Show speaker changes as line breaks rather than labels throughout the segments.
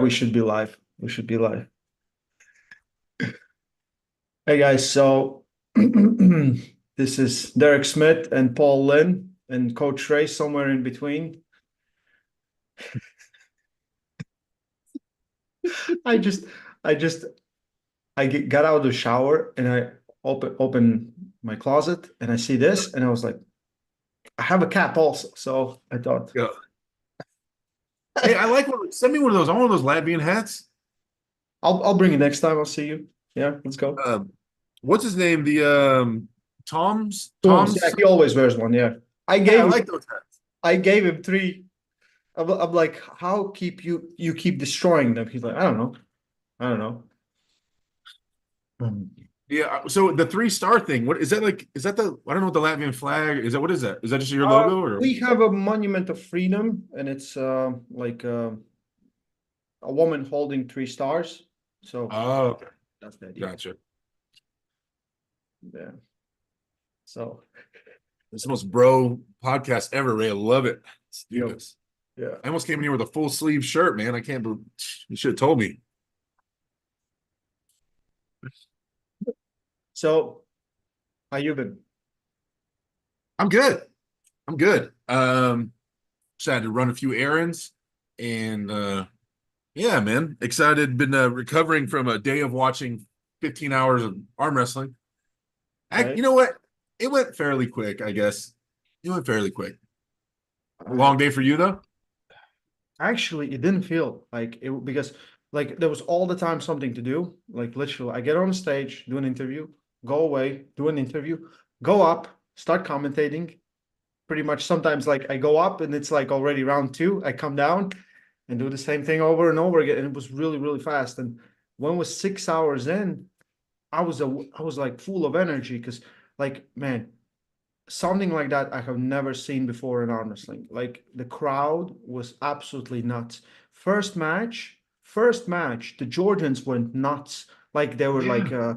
We should be live. We should be live. Hey guys, so this is Derek Smith and Paul Lynn and Coach Ray somewhere in between. I just I just got out of the shower and I open my closet and I see this and I was like, I have a cap also. So I thought
Yeah. Hey, I like one. Send me one of those. I want one of those Latvian hats.
I'll bring it next time. I'll see you. Yeah, let's go.
Um, what's his name? The Tom's
Tooms, yeah,
Tom's.
he always wears one. Yeah, I
Yeah, I
gave him
like those hats.
I gave him three. I'm like, how you keep destroying them? He's like, I don't know. I don't know. Um,
Yeah. So the 3 star thing. What is that like? Is that the? I don't know what the Latvian flag is. That what is that? Is that just your
Uh,
logo or?
we have a monument of freedom, and it's like a woman holding three stars. So
Oh, okay.
that's the idea.
Gotcha.
Yeah. So
It's the most bro podcast ever, Ray. I love it. Let's do
yo,
this.
yeah.
I almost came in here with a full sleeve shirt, man. I can't believe you should have told me.
So how you been?
I'm good. I'm good. Just had to run a few errands and yeah, man. Excited. Been recovering from a day of watching 15 hours of arm wrestling.
Right?
You know what? It went fairly quick, I guess. It went fairly quick.
I
Long day for you though?
actually it didn't feel like it because like there was all the time something to do. Like literally, I get on stage, do an interview, go away, do an interview, go up, start commentating. Pretty much sometimes like I go up and it's like already round two. I come down and do the same thing over and over again. And it was really, really fast. And when it was 6 hours in, I was like full of energy because like man, something like that I have never seen before in arm wrestling. Like the crowd was absolutely nuts. First match, the Georgians went nuts. Like they were
Yeah.
like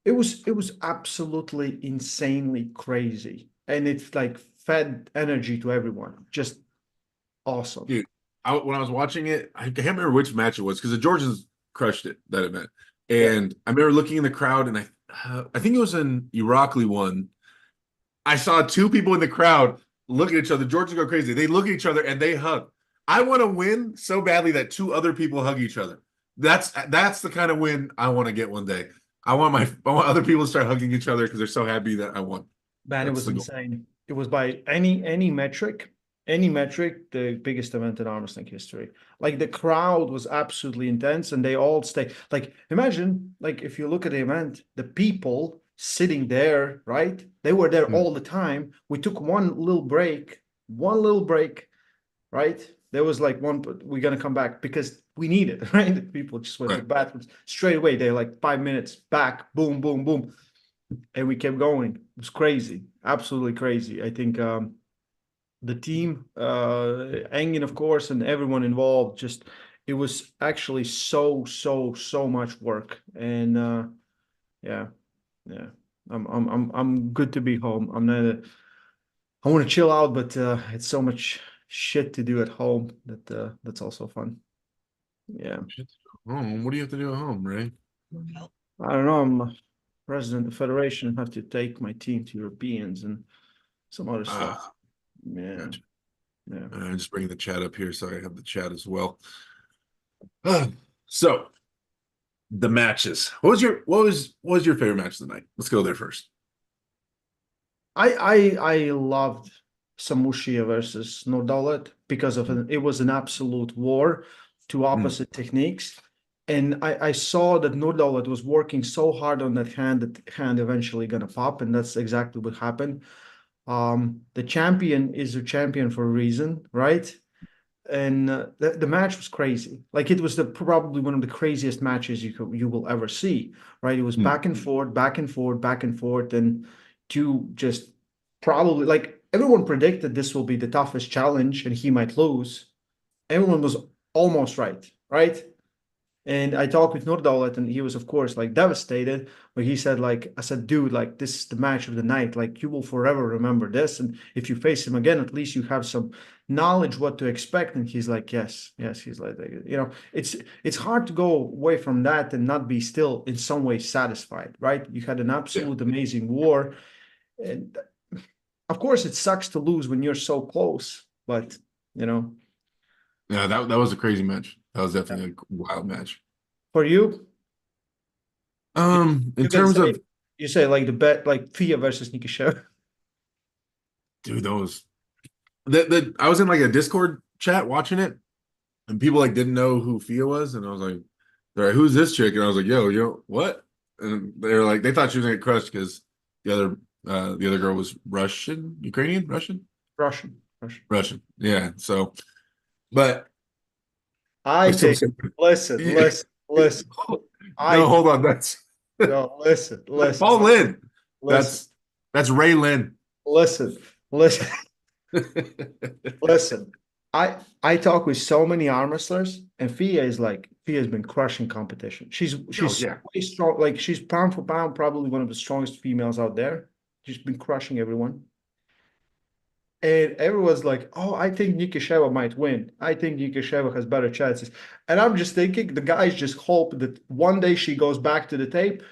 it was absolutely insanely crazy. And it's like fed energy to everyone. Just awesome.
Dude, when I was watching it, I can't remember which match it was because the Georgians crushed it that event.
Yeah.
And I remember looking in the crowd and I think it was an Irakli one. I saw two people in the crowd look at each other. Georgians go crazy. They look at each other and they hug. I want to win so badly that two other people hug each other. That's the kind of win I want to get one day. I want other people to start hugging each other because they're so happy that I won.
Man, it
That's
was
the goal.
insane. It was by any metric, the biggest event in arm wrestling history. Like the crowd was absolutely intense, and they all stay. Like imagine, like if you look at the event, the people sitting there, right? They were there
Hmm.
all the time. We took one little break, right? There was like one, but we're gonna come back because we need it, right? People just went to
Right.
the bathrooms straight away. They're like 5 minutes back, boom, boom, boom, and we kept going. It was crazy, absolutely crazy. I think the team, Engin, of course, and everyone involved, just it was actually so much work, and yeah, yeah. I'm good to be home. I'm not. I want to chill out, but it's so much shit to do at home that that's also fun. Yeah,
Home. What do you have to do at home, Ray?
I don't know. I'm president of the federation. I have to take my team to Europeans and some other stuff.
Ah,
Yeah,
gotcha.
yeah.
I'm just bringing the chat up here so I have the chat as well. So the matches. What was your favorite match of the night? Let's go there first.
I loved Samushia versus Nordalet because of it was an absolute war, two
Mm,
opposite techniques. And I saw that Nordalet was working so hard on that hand that the hand eventually gonna pop, and that's exactly what happened. The champion is a champion for a reason, right? And the match was crazy. Like it was the probably one of the craziest matches you will ever see, right? It was
mm.
back and forth, back and forth, back and forth, and two just probably like everyone predicted this will be the toughest challenge and he might lose. Everyone was almost right, right? And I talked with Nordaulet, and he was, of course, like devastated. But he said, like, I said, dude, like, this is the match of the night. Like, you will forever remember this. And if you face him again, at least you have some knowledge what to expect. And he's like, yes, yes. He's like, it's hard to go away from that and not be still in some way satisfied, right? You had an
Yeah.
absolute amazing war, and of course, it sucks to lose when you're so close. But you know,
Yeah, that was a crazy match. That was definitely a wild match.
for you, you,
In
you can
terms
say
of
you say like the bet like Fia versus Nikishev.
dude, those the I was in like a Discord chat watching it, and people like didn't know who Fia was, and I was like, they're like, who's this chick? And I was like, yo, what? And they were like, they thought she was gonna get crushed because the other girl was Russian, Ukrainian,
Russian, Russian.
Russian. Yeah. So, but
I
I still
think.
say,
Listen,
yeah.
listen, listen. I
No,
think.
hold on. That's
No, listen, listen,
Paul Lynn.
listen,
That's Ray Lynn.
listen, listen, listen. I talk with so many arm wrestlers, and Fia's been crushing competition.
Oh
She's
yeah.
way strong. Like she's pound for pound probably one of the strongest females out there. She's been crushing everyone. And everyone's like, "Oh, I think Nikisheva might win. I think Nikisheva has better chances." And I'm just thinking the guys just hope that one day she goes back to the tape,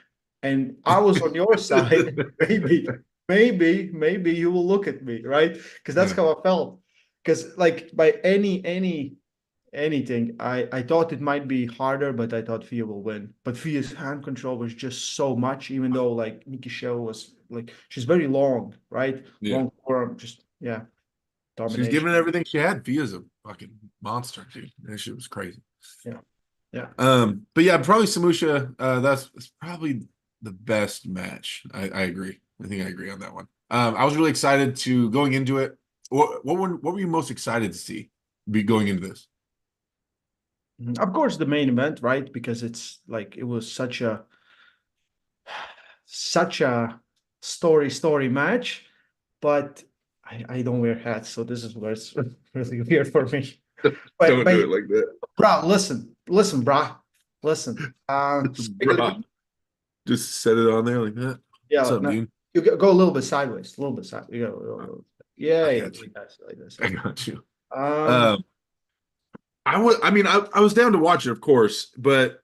and I was on your side. Maybe you will look at me, right? Because that's
Yeah.
how I felt. Because like by anything, I thought it might be harder, but I thought Fia will win. But Fia's hand control was just so much, even though like Nikisheva was like she's very long, right?
Yeah.
Long forearm, just yeah,
She's
domination.
giving it everything she had. Fia's a fucking monster, dude. That shit was crazy.
Yeah, yeah.
But yeah, probably Samusha. That's probably the best match. I agree. I think I agree on that one. I was really excited to going into it. What were you most excited to see be going into this?
Of course, the main event, right? Because it's like it was such a story match, but I don't wear hats, so this is where it's really weird for me.
Don't do
But
it like that,
bro, listen, bro, listen. Speak of the
bro. Just set it on there like that. What's
yeah,
up,
no,
dude?
you go a little bit sideways, a little bit sideways. You go, yeah,
I
yeah,
got you.
like this, like this.
I got you.
Um,
Um, I was down to watch it, of course, but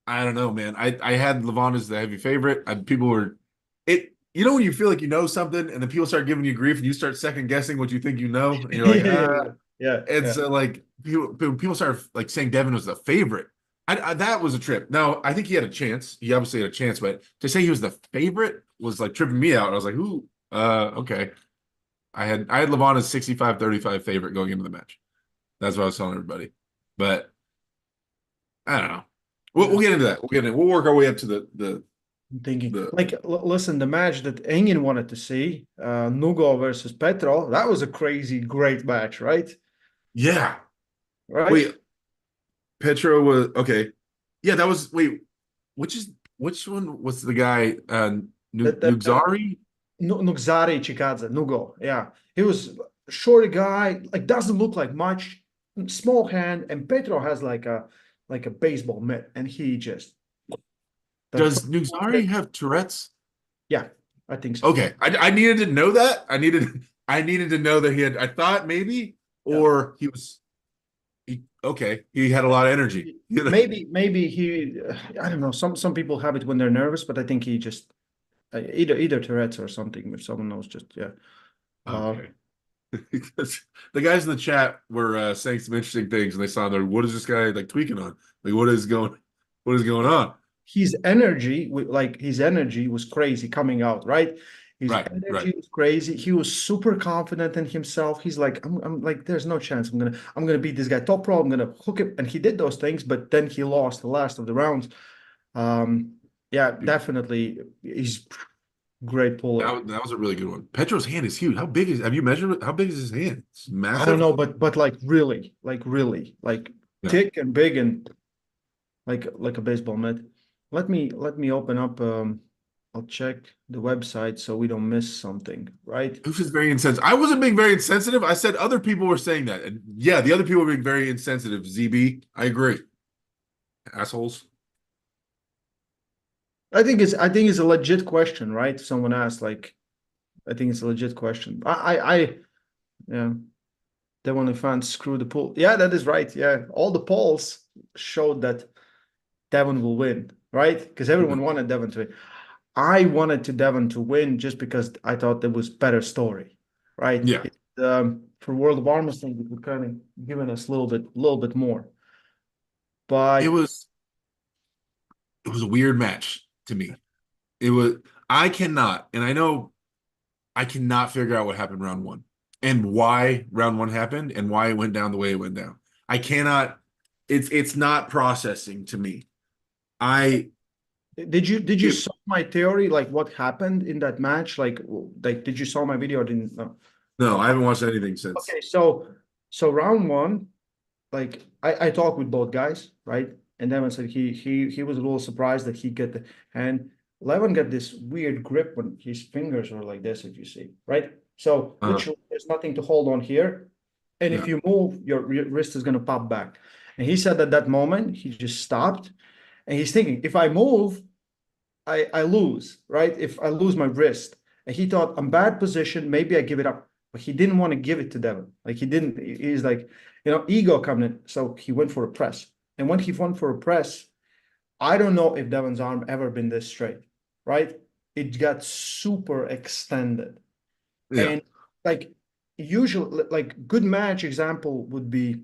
I don't know, man. I had Levon as the heavy favorite. People were it. You know when you feel like you know something, and then people start giving you grief, and you start second guessing what you think you know, and you're like,
yeah,
And
yeah.
so like people started like saying Devin was the favorite. That was a trip. Now I think he had a chance. He obviously had a chance, but to say he was the favorite was like tripping me out. I was like, who? Okay. I had Levon as 65-35 favorite going into the match. That's what I was telling everybody. But I don't know. We'll
Yeah.
get into that. We'll work our way up to the
I'm thinking,
the
like, listen, the match that Engin wanted to see, Nugo versus Petro, that was a crazy, great match, right?
yeah.
Right?
Wait, Petro was okay. Yeah, that was wait. Which one was the guy?
That
Nugzari?
Nugzari Chikadze, Nugo, yeah. He was a short guy, like doesn't look like much, small hand, and Petro has like a baseball mitt, and he just the
Does
first
Nugzari have Tourette's?
yeah, I think so.
Okay, I needed to know that. I needed to know that he had. I thought maybe,
Yeah.
or okay, he had a lot of energy.
Maybe he I don't know. Some people have it when they're nervous, but I think he just either Tourette's or something. If someone knows, just yeah. Uh,
Okay, because the guys in the chat were saying some interesting things, and they saw there. What is this guy like tweaking on? Like, What is going on?
his energy was crazy coming out, right? His
Right, right.
energy was crazy. He was super confident in himself. He's like, I'm like, there's no chance. I'm gonna beat this guy top pro. I'm gonna hook him, and he did those things, but then he lost the last of the rounds. Um, yeah,
Dude,
definitely, he's great puller.
that was a really good one. Petro's hand is huge. How big is? Have you measured it? How big is his hand? It's
I don't
massive.
know, but like really,
Yeah.
thick and big and like a baseball mitt. Let me open up. I'll check the website so we don't miss something, right?
It was just very insensitive. I wasn't being very insensitive. I said other people were saying that. And yeah, the other people were being very insensitive. ZB, I agree. assholes?
I think it's a legit question, right? Someone asked, like, I think it's a legit question. Yeah, Devon fans screw the poll. Yeah, that is right. Yeah, all the polls showed that Devon will win, right? Because
Yeah.
everyone wanted Devon to win. I wanted to Devon to win just because I thought there was better story, right?
Yeah.
For World of Armwrestling, it would kind of given us a little bit more.
It
But
was it was a weird match to me. It was I cannot, and I know I cannot figure out what happened round one and why round one happened and why it went down the way it went down. I cannot, it's not processing to me. I
did you
it,
saw my theory, like what happened in that match? Like did you saw my video or didn't? No.
no, I
Okay.
haven't watched anything since.
Okay, so round one, like I talked with both guys, right? And Devon said he was a little surprised that he get the and Levin got this weird grip when his fingers are like this, if you see, right? So
Uh,
literally there's nothing to hold on here. And if
yeah,
you move, your wrist is gonna pop back. And he said at that moment he just stopped and he's thinking, if I move, I lose, right? If I lose my wrist. And he thought, I'm bad position, maybe I give it up. But he didn't want to give it to Devon. Like he didn't, he's like, ego coming in. So he went for a press. And when he went for a press, I don't know if Devon's arm ever been this straight, right? It got super extended.
yeah,
And like usually, like good match example would be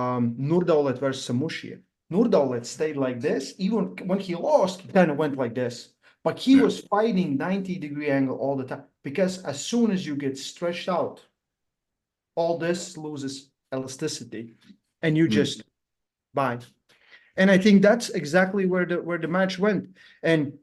Nurdaulet versus Samushia. Nurdaulet stayed like this. Even when he lost, he kind of went like this. But he
yeah,
was fighting 90-degree angle all the time. Because as soon as you get stretched out, all this loses elasticity. And you
mm,
just bye. And I think that's exactly where the match went. And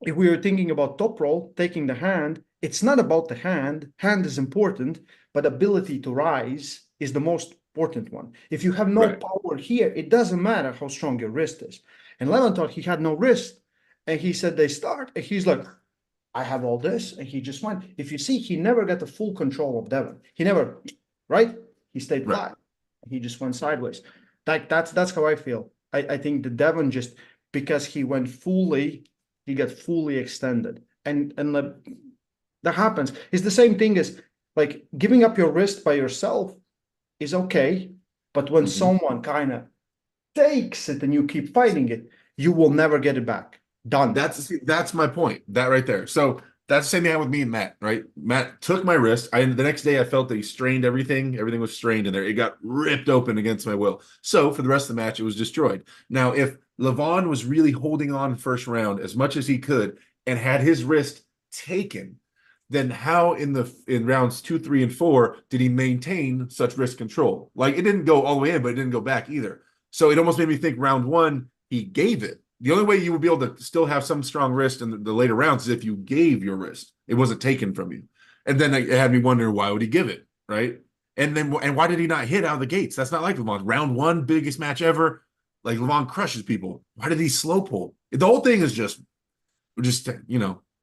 if we were thinking about top roll, taking the hand, it's not about the hand. Hand is important, but ability to rise is the most important one. If you have no
right,
power here, it doesn't matter how strong your wrist is. And Levin thought he had no wrist. And he said they start, and he's like, I have all this. And he just went. If you see, he never got the full control of Devon. He never, right? He stayed
right.
flat. He just went sideways. That's how I feel. I think the Devon just because he got fully extended. And that happens. It's the same thing as like giving up your wrist by yourself is okay, but when
Mhm.
someone kind of takes it and you keep fighting it, you will never get it back. Done.
That's my point. That right there. So that's the same thing with me and Matt, right? Matt took my wrist. The next day I felt that he strained everything. Everything was strained in there. It got ripped open against my will. So for the rest of the match, it was destroyed. Now, if Levon was really holding on first round as much as he could and had his wrist taken, then how in rounds 2, 3, and 4 did he maintain such wrist control? Like it didn't go all the way in, but it didn't go back either. So it almost made me think round one, he gave it. The only way you would be able to still have some strong wrist in the later rounds is if you gave your wrist. It wasn't taken from you. And then it had me wonder, why would he give it? Right. And why did he not hit out of the gates? That's not like Levon. Round one, biggest match ever. Like Levon crushes people. Why did he slow pull? The whole thing is just, I don't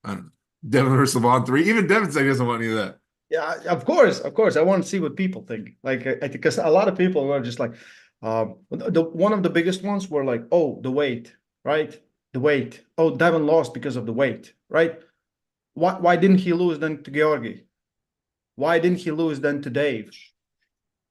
know. Devin versus Levon 3. Even Devin said he doesn't want any of that.
Yeah, of course, of course. I want to see what people think. Like, I think because a lot of people were just like, the one of the biggest ones were like, oh, the weight, right? The weight. Oh, Devin lost because of the weight, right? Why didn't he lose then to Georgi? Why didn't he lose then to Dave?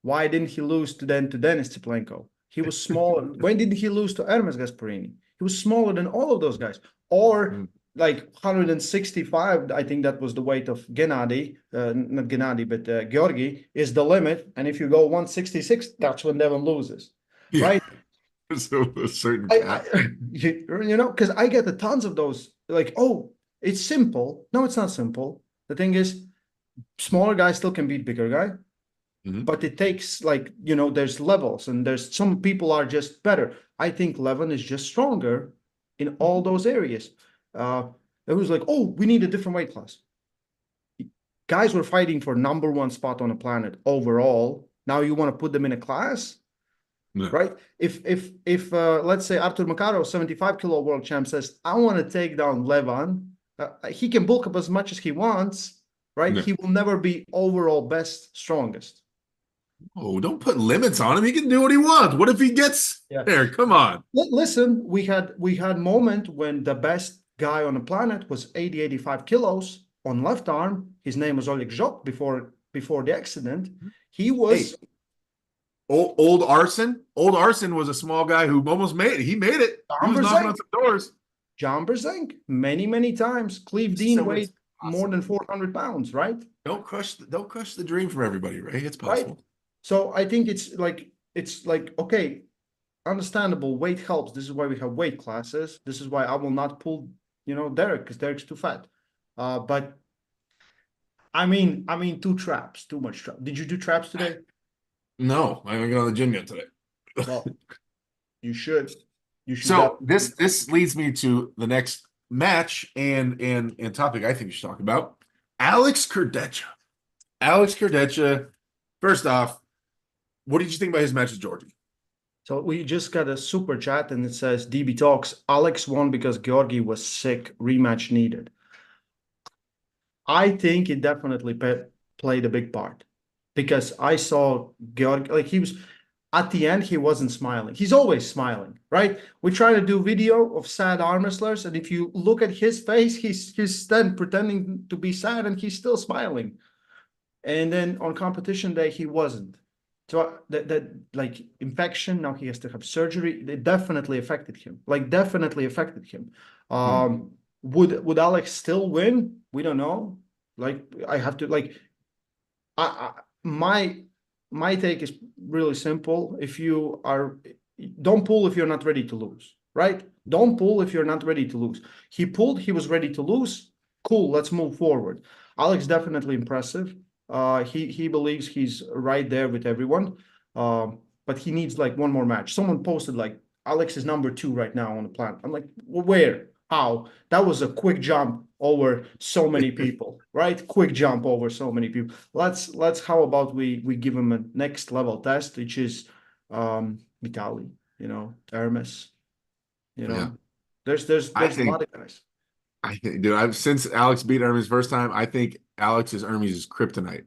Why didn't he lose to Dennis Tsiplenko? He was smaller. When did he lose to Hermes Gasparini? He was smaller than all of those guys. Or
Mm.
like 165, I think that was the weight of Gennady, not Gennady, but Georgi is the limit. And if you go 166, that's when Devon loses,
Yeah.
right?
So a certain
I
cap.
because I get the tons of those. Like, oh, it's simple. No, it's not simple. The thing is, smaller guys still can beat bigger guy,
Mhm.
but it takes like there's levels and there's some people are just better. I think Levin is just stronger in all those areas. uh it was like, oh, we need a different weight class. Guys were fighting for number one spot on the planet overall. Now you want to put them in a class,
Yeah.
right? If let's say Artur Makarov, 75 kilo world champ, says I want to take down Levin, he can bulk up as much as he wants, right?
Yeah.
He will never be overall best strongest.
Oh, don't put limits on him. He can do what he wants. What if he gets
Yeah.
there? Come on.
Listen, we had moment when the best guy on the planet was 85 kilos on left arm. His name was Oleg Zhok before the accident. He
Hey,
was
old Arson. Old Arson was a small guy who almost made it. He made it. He
John
was knocking on
Brzenk.
some doors.
John Brzenk, many times. Cleve Dean
So it's
weighed more than
possible.
400 pounds, right?
Don't crush the dream for everybody, Ray. It's
Right.
possible.
So I think it's like okay, understandable. Weight helps. This is why we have weight classes. This is why I will not pull, Derek because Derek's too fat. But I mean, two traps, too much trap. Did you do traps today?
No, I haven't gone to the gym yet today.
Well, you should. You should
So
definitely.
this leads me to the next match and topic I think we should talk about. Alex Kurdecha. Alex Kurdecha. First off, what did you think about his match with Georgie?
So we just got a super chat and it says DB Talks. Alex won because Georgi was sick. Rematch needed. I think it definitely played a big part because I saw Georg like he was at the end he wasn't smiling. He's always smiling, right? We try to do video of sad arm wrestlers, and if you look at his face, he's then pretending to be sad and he's still smiling. And then on competition day, he wasn't. So that like infection, now he has to have surgery. It definitely affected him. Like definitely affected him.
Hmm.
Would Alex still win? We don't know. Like I have to like I my take is really simple. If you are don't pull if you're not ready to lose, right? Don't pull if you're not ready to lose. He pulled, he was ready to lose. Cool, let's move forward. Alex definitely impressive. He believes he's right there with everyone. But he needs like one more match. Someone posted like Alex is number 2 right now on the planet. I'm like, where? How? That was a quick jump over so many people, right? Quick jump over so many people. Let's how about we give him a next level test, which is Vitali, Hermes, you
Yeah,
know. There's a lot of guys.
I think, dude. I've since Alex beat Hermes first time. I think Alex's Hermes is kryptonite,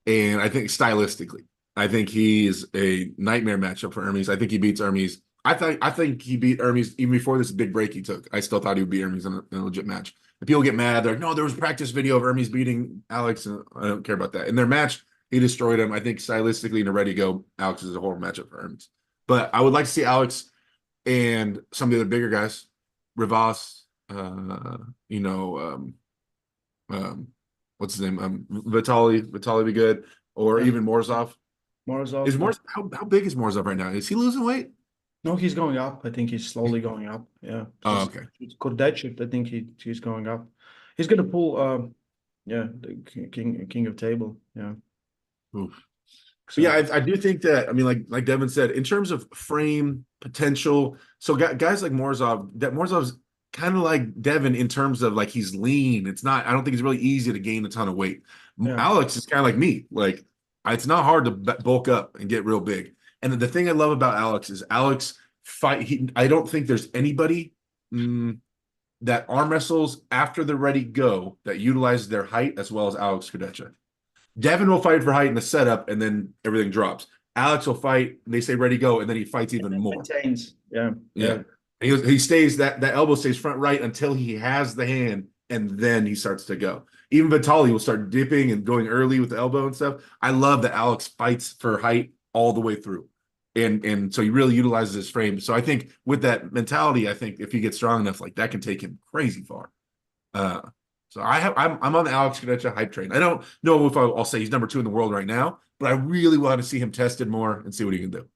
and I think stylistically, I think he's a nightmare matchup for Hermes. I think he beats Hermes. I think he beat Hermes even before this big break he took. I still thought he would beat Hermes in a legit match. And people get mad. They're like, no, there was practice video of Hermes beating Alex. And I don't care about that. In their match, he destroyed him. I think stylistically in a ready go, Alex is a horrible matchup for Hermes. But I would like to see Alex and some of the other bigger guys, Rivas, you know, what's his name? Vitali be good, or
Yeah,
even Morzov. Is
Morozov. Yeah.
Morz how big is Morzov right now? Is he losing weight?
No, he's going up. I think he's slowly going up. Yeah.
Oh,
He's
okay.
Kordachit, I think he's going up. He's gonna pull yeah, the king of table. Yeah.
Oof. But yeah,
So
I do think that. I mean, like Devin said, in terms of frame potential, so guys like Morzov, that Morzov's kind of like Devin in terms of like he's lean. It's not. I don't think it's really easy to gain a ton of weight.
yeah.
Alex is kind of like me. Like it's not hard to bulk up and get real big. And the thing I love about Alex is Alex fight. I don't think there's anybody that arm wrestles after they're ready to go that utilizes their height as well as Alex Kudecha. Devin will fight for height in the setup, and then everything drops. Alex will fight. They say ready go, and then he fights even more.
Maintains. Yeah.
Yeah,
Yeah.
he stays that elbow stays front right until he has the hand, and then he starts to go. Even Vitali will start dipping and going early with the elbow and stuff. I love that Alex fights for height all the way through, and so he really utilizes his frame. So I think with that mentality, I think if he gets strong enough, like that can take him crazy far. Uh, so I'm on the Alex Canecha hype train. I don't know if I'll say he's number 2 in the world right now, but I really want to see him tested more and see what he can do.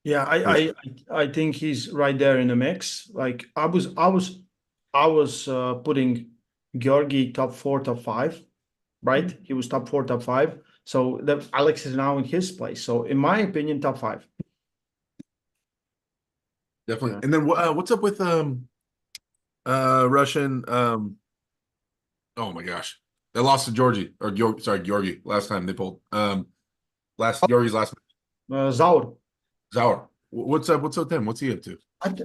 Yeah,
For sure.
I think he's right there in the mix. Like I was putting Georgi top 4, top 5, right? He was top 4, top 5. So that Alex is now in his place. So in my opinion, top 5.
Definitely.
Yeah.
And then what's up with Russian oh my gosh. They lost to Georgie or sorry, Georgie last time they pulled. Last Georgie's last
Zaur.
Zauer. What's up with him? What's he up to?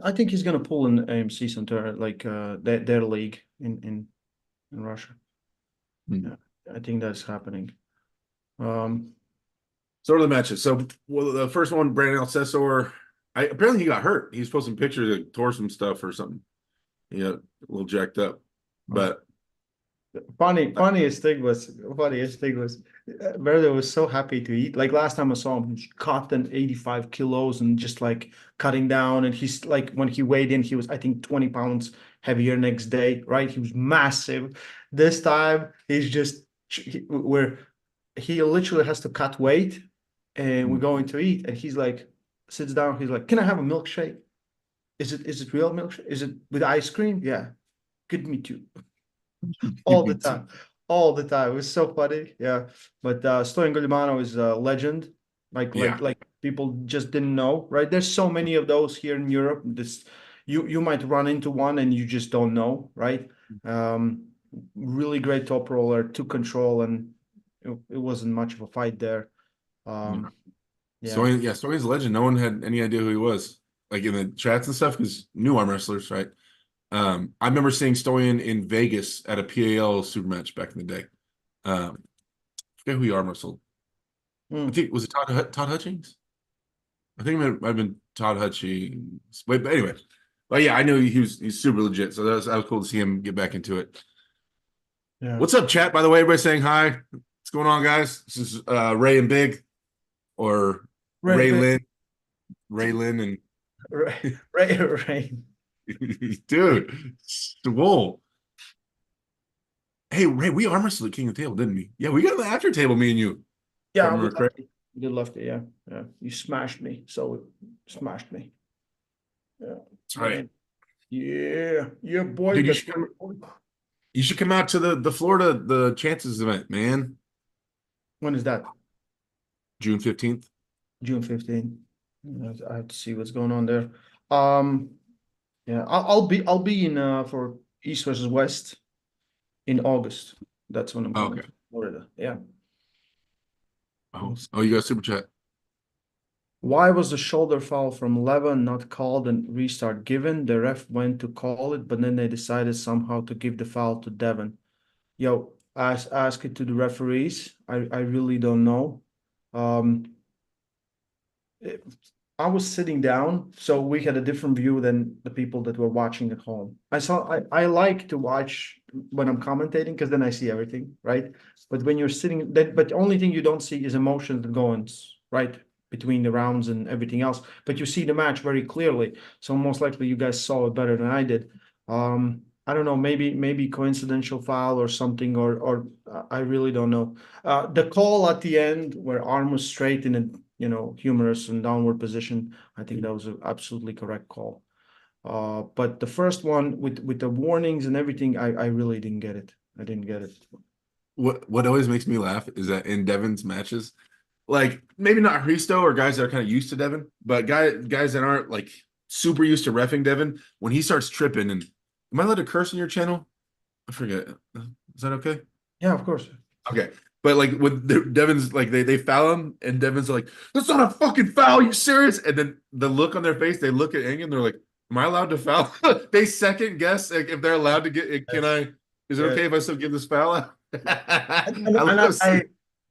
I think he's gonna pull in AMC Center like their league in Russia.
Hmm.
Yeah, I think that's happening. Um,
Sort of the matches. So, well, the first one, Brandon Alcesor, apparently he got hurt. He was posting pictures of tore some stuff or something. Yeah, a little jacked up.
Oh.
But
Funniest thing was Verde was so happy to eat. Like last time I saw him, he cut an 85 kilos and just like cutting down. And he's like when he weighed in, he was I think 20 pounds heavier next day, right? He was massive. This time he's just where he literally has to cut weight and we're going to eat. And he's like sits down, he's like, "Can I have a milkshake? Is it real milkshake? Is it with ice cream? Yeah, good me too." All the
me too.
time, all the time. It was so funny. Yeah, but Stoyan Gulimano is a legend. Like
Yeah.
people just didn't know, right? There's so many of those here in Europe. This you might run into one and you just don't know, right? Um, really great top roller, took control, and it wasn't much of a fight there.
Yeah.
Yeah,
Stoyan's a legend. No one had any idea who he was. Like in the chats and stuff, because new arm wrestlers, right? I remember seeing Stoyan in Vegas at a PAL super match back in the day. I forget who he arm wrestled. I
Mm.
think was it Todd Hutchings? I think it might have been Todd Hutchings. Wait, but anyway, but yeah, I know he's super legit. So that was cool to see him get back into it.
Yeah.
What's up, chat? By the way, everybody saying hi. What's going on, guys? This is Ray and Big, or
Ray,
Ray
Ray,
Lynn, Ray Lynn,
Ray,
and
Ray.
dude, Swole. Hey, Ray, we arm wrestled at King of the Table, didn't we? Yeah, we got on the after table, me and you. If I
Yeah, we
remember correct.
did love it. Yeah, yeah. You smashed me. So smashed me. Yeah,
That's right.
man. Yeah, yeah, boy.
Dude,
That's right.
you should come out to the Florida the Chances event, man.
When is that?
June 15th.
June 15th. I have to see what's going on there. Um, yeah, I'll be in for East versus West in August. That's when I'm
Oh,
coming
okay.
to Florida. Yeah.
Oh, you got a super chat.
Why was the shoulder foul from Levin not called and restart given? The ref went to call it, but then they decided somehow to give the foul to Devon. Yo, ask it to the referees. I really don't know. Um, it- I was sitting down, so we had a different view than the people that were watching at home. I like to watch when I'm commentating because then I see everything, right? But when you're sitting, but the only thing you don't see is emotions that go on, right, between the rounds and everything else. But you see the match very clearly. So most likely you guys saw it better than I did. I don't know, maybe coincidental foul or something, or I really don't know. The call at the end where arm was straight in a humorous and downward position, I think that was an absolutely correct call. But the first one with the warnings and everything, I really didn't get it. I didn't get it.
What always makes me laugh is that in Devon's matches, like maybe not Hristo or guys that are kind of used to Devon, but guys that aren't like super used to reffing Devon, when he starts tripping, and am I allowed to curse on your channel? I forget. Is that okay?
Yeah, of course.
Okay. But like when Devon's like they foul him and Devon's like, that's not a fucking foul, you serious? And then the look on their face, they look at Ing and they're like, am I allowed to foul? They second guess like, if they're allowed to get can
Yes.
I is it
Yeah.
okay if I still give this foul out?
And,
I
and
love seeing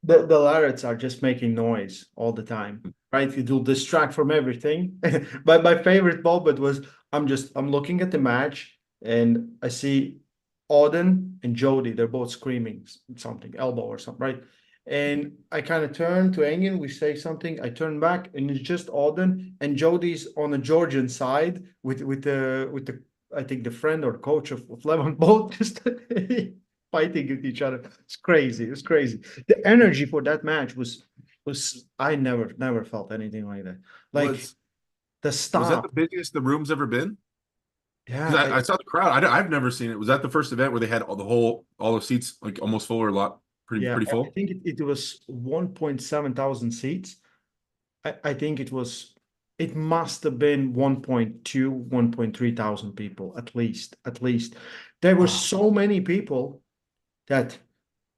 the Larets are just making noise all the time, right? It will distract from everything. But my favorite moment was I'm looking at the match and I see Auden and Jody. They're both screaming something, elbow or something, right? And I kind of turn to Engin. We say something. I turn back and it's just Auden and Jody's on the Georgian side with the I think the friend or coach of Levon both just fighting with each other. It's crazy. It's crazy. The energy for that match was I never felt anything like that. Like
was
the
was that the
stop.
biggest the room's ever been?
Yeah,
Because I saw the crowd. I've never seen it. Was that the first event where they had all the seats like almost full or a lot
yeah.
pretty
I
full?
think it was 1.7 thousand seats. I think it must have been 1.2, 1.3 thousand people at least. At least there were
Oh,
so many people that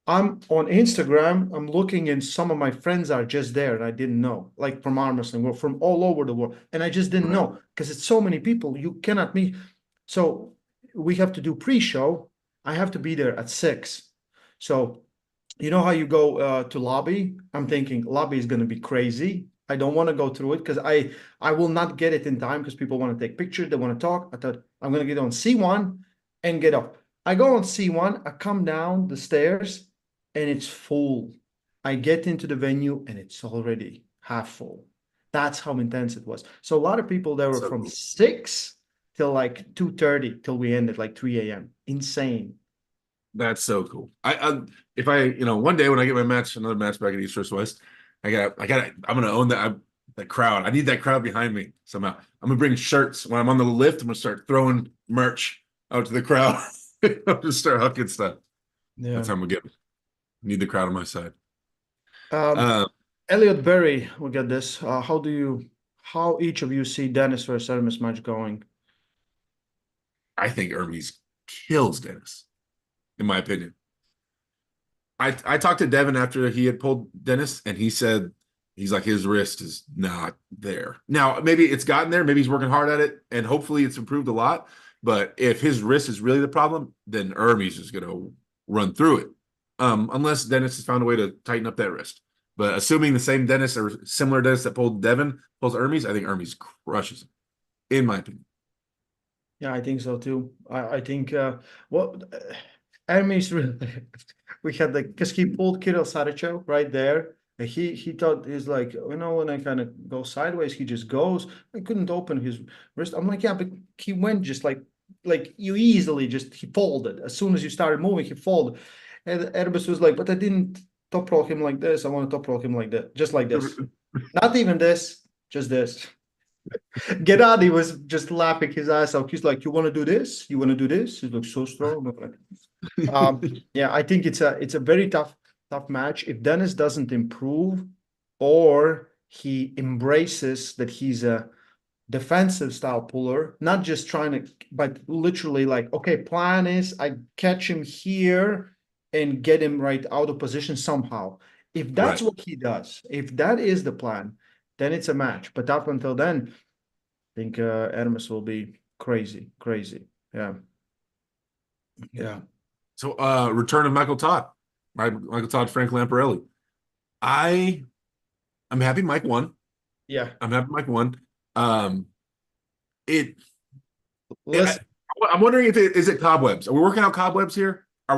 I'm on Instagram. I'm looking, and some of my friends are just there, and I didn't know, like from Armwrestling or from all over the world, and I just didn't
right.
know because it's so many people. You cannot meet. So we have to do pre-show. I have to be there at 6. So you know how you go to lobby? I'm thinking lobby is going to be crazy. I don't want to go through it because I will not get it in time because people want to take pictures, they want to talk. I thought I'm going to get on C1 and get up. I go on C1, I come down the stairs and it's full. I get into the venue and it's already half full. That's how intense it was. So a lot of people there were
So
from
cool.
6 till like 2:30 till we ended like 3 a.m. Insane.
That's so cool. I if I one day when I get my match, another match back at East First West, I'm gonna own that crowd. I need that crowd behind me somehow. I'm gonna bring shirts when I'm on the lift. I'm gonna start throwing merch out to the crowd. I'll just start hucking stuff.
Yeah.
That's how I'm gonna get. Need the crowd on my side.
Um,
Uh,
Elliot Berry, we get this. How each of you see Dennis versus Hermes match going?
I think Hermes kills Dennis, in my opinion. I talked to Devin after he had pulled Dennis, and he said he's like his wrist is not there. Now, maybe it's gotten there, maybe he's working hard at it, and hopefully it's improved a lot. But if his wrist is really the problem, then Hermes is gonna run through it. Unless Dennis has found a way to tighten up that wrist. But assuming the same Dennis or similar Dennis that pulled Devin pulls Hermes, I think Hermes crushes him, in my opinion.
Yeah, I think so too. I think well, Hermes really we had like because he pulled Kirill Sarachev right there. And he thought he's like, when I kind of go sideways, he just goes. I couldn't open his wrist. I'm like, yeah, but he went just like you easily just he folded. As soon as you started moving, he folded. And Hermes was like, but I didn't top roll him like this. I want to top roll him like that, just like this. Not even this, just this. Gennady was just laughing his ass off. He's like, "You want to do this? You want to do this?" He looks so strong. I'm like, yeah, I think it's a very tough match. If Dennis doesn't improve, or he embraces that he's a defensive style puller, not just trying to, but literally like, okay, plan is I catch him here and get him right out of position somehow. If that's
Right.
what he does, if that is the plan, then it's a match. But up until then think Hermes will be crazy, crazy. Yeah, yeah,
So return of Michael Todd. Michael Todd, Frank Lamparelli. I I'm happy Mike won.
yeah.
I'm happy Mike won. Um, it, I,
Listen,
I'm wondering if it is it cobwebs. Are we working out cobwebs here? Are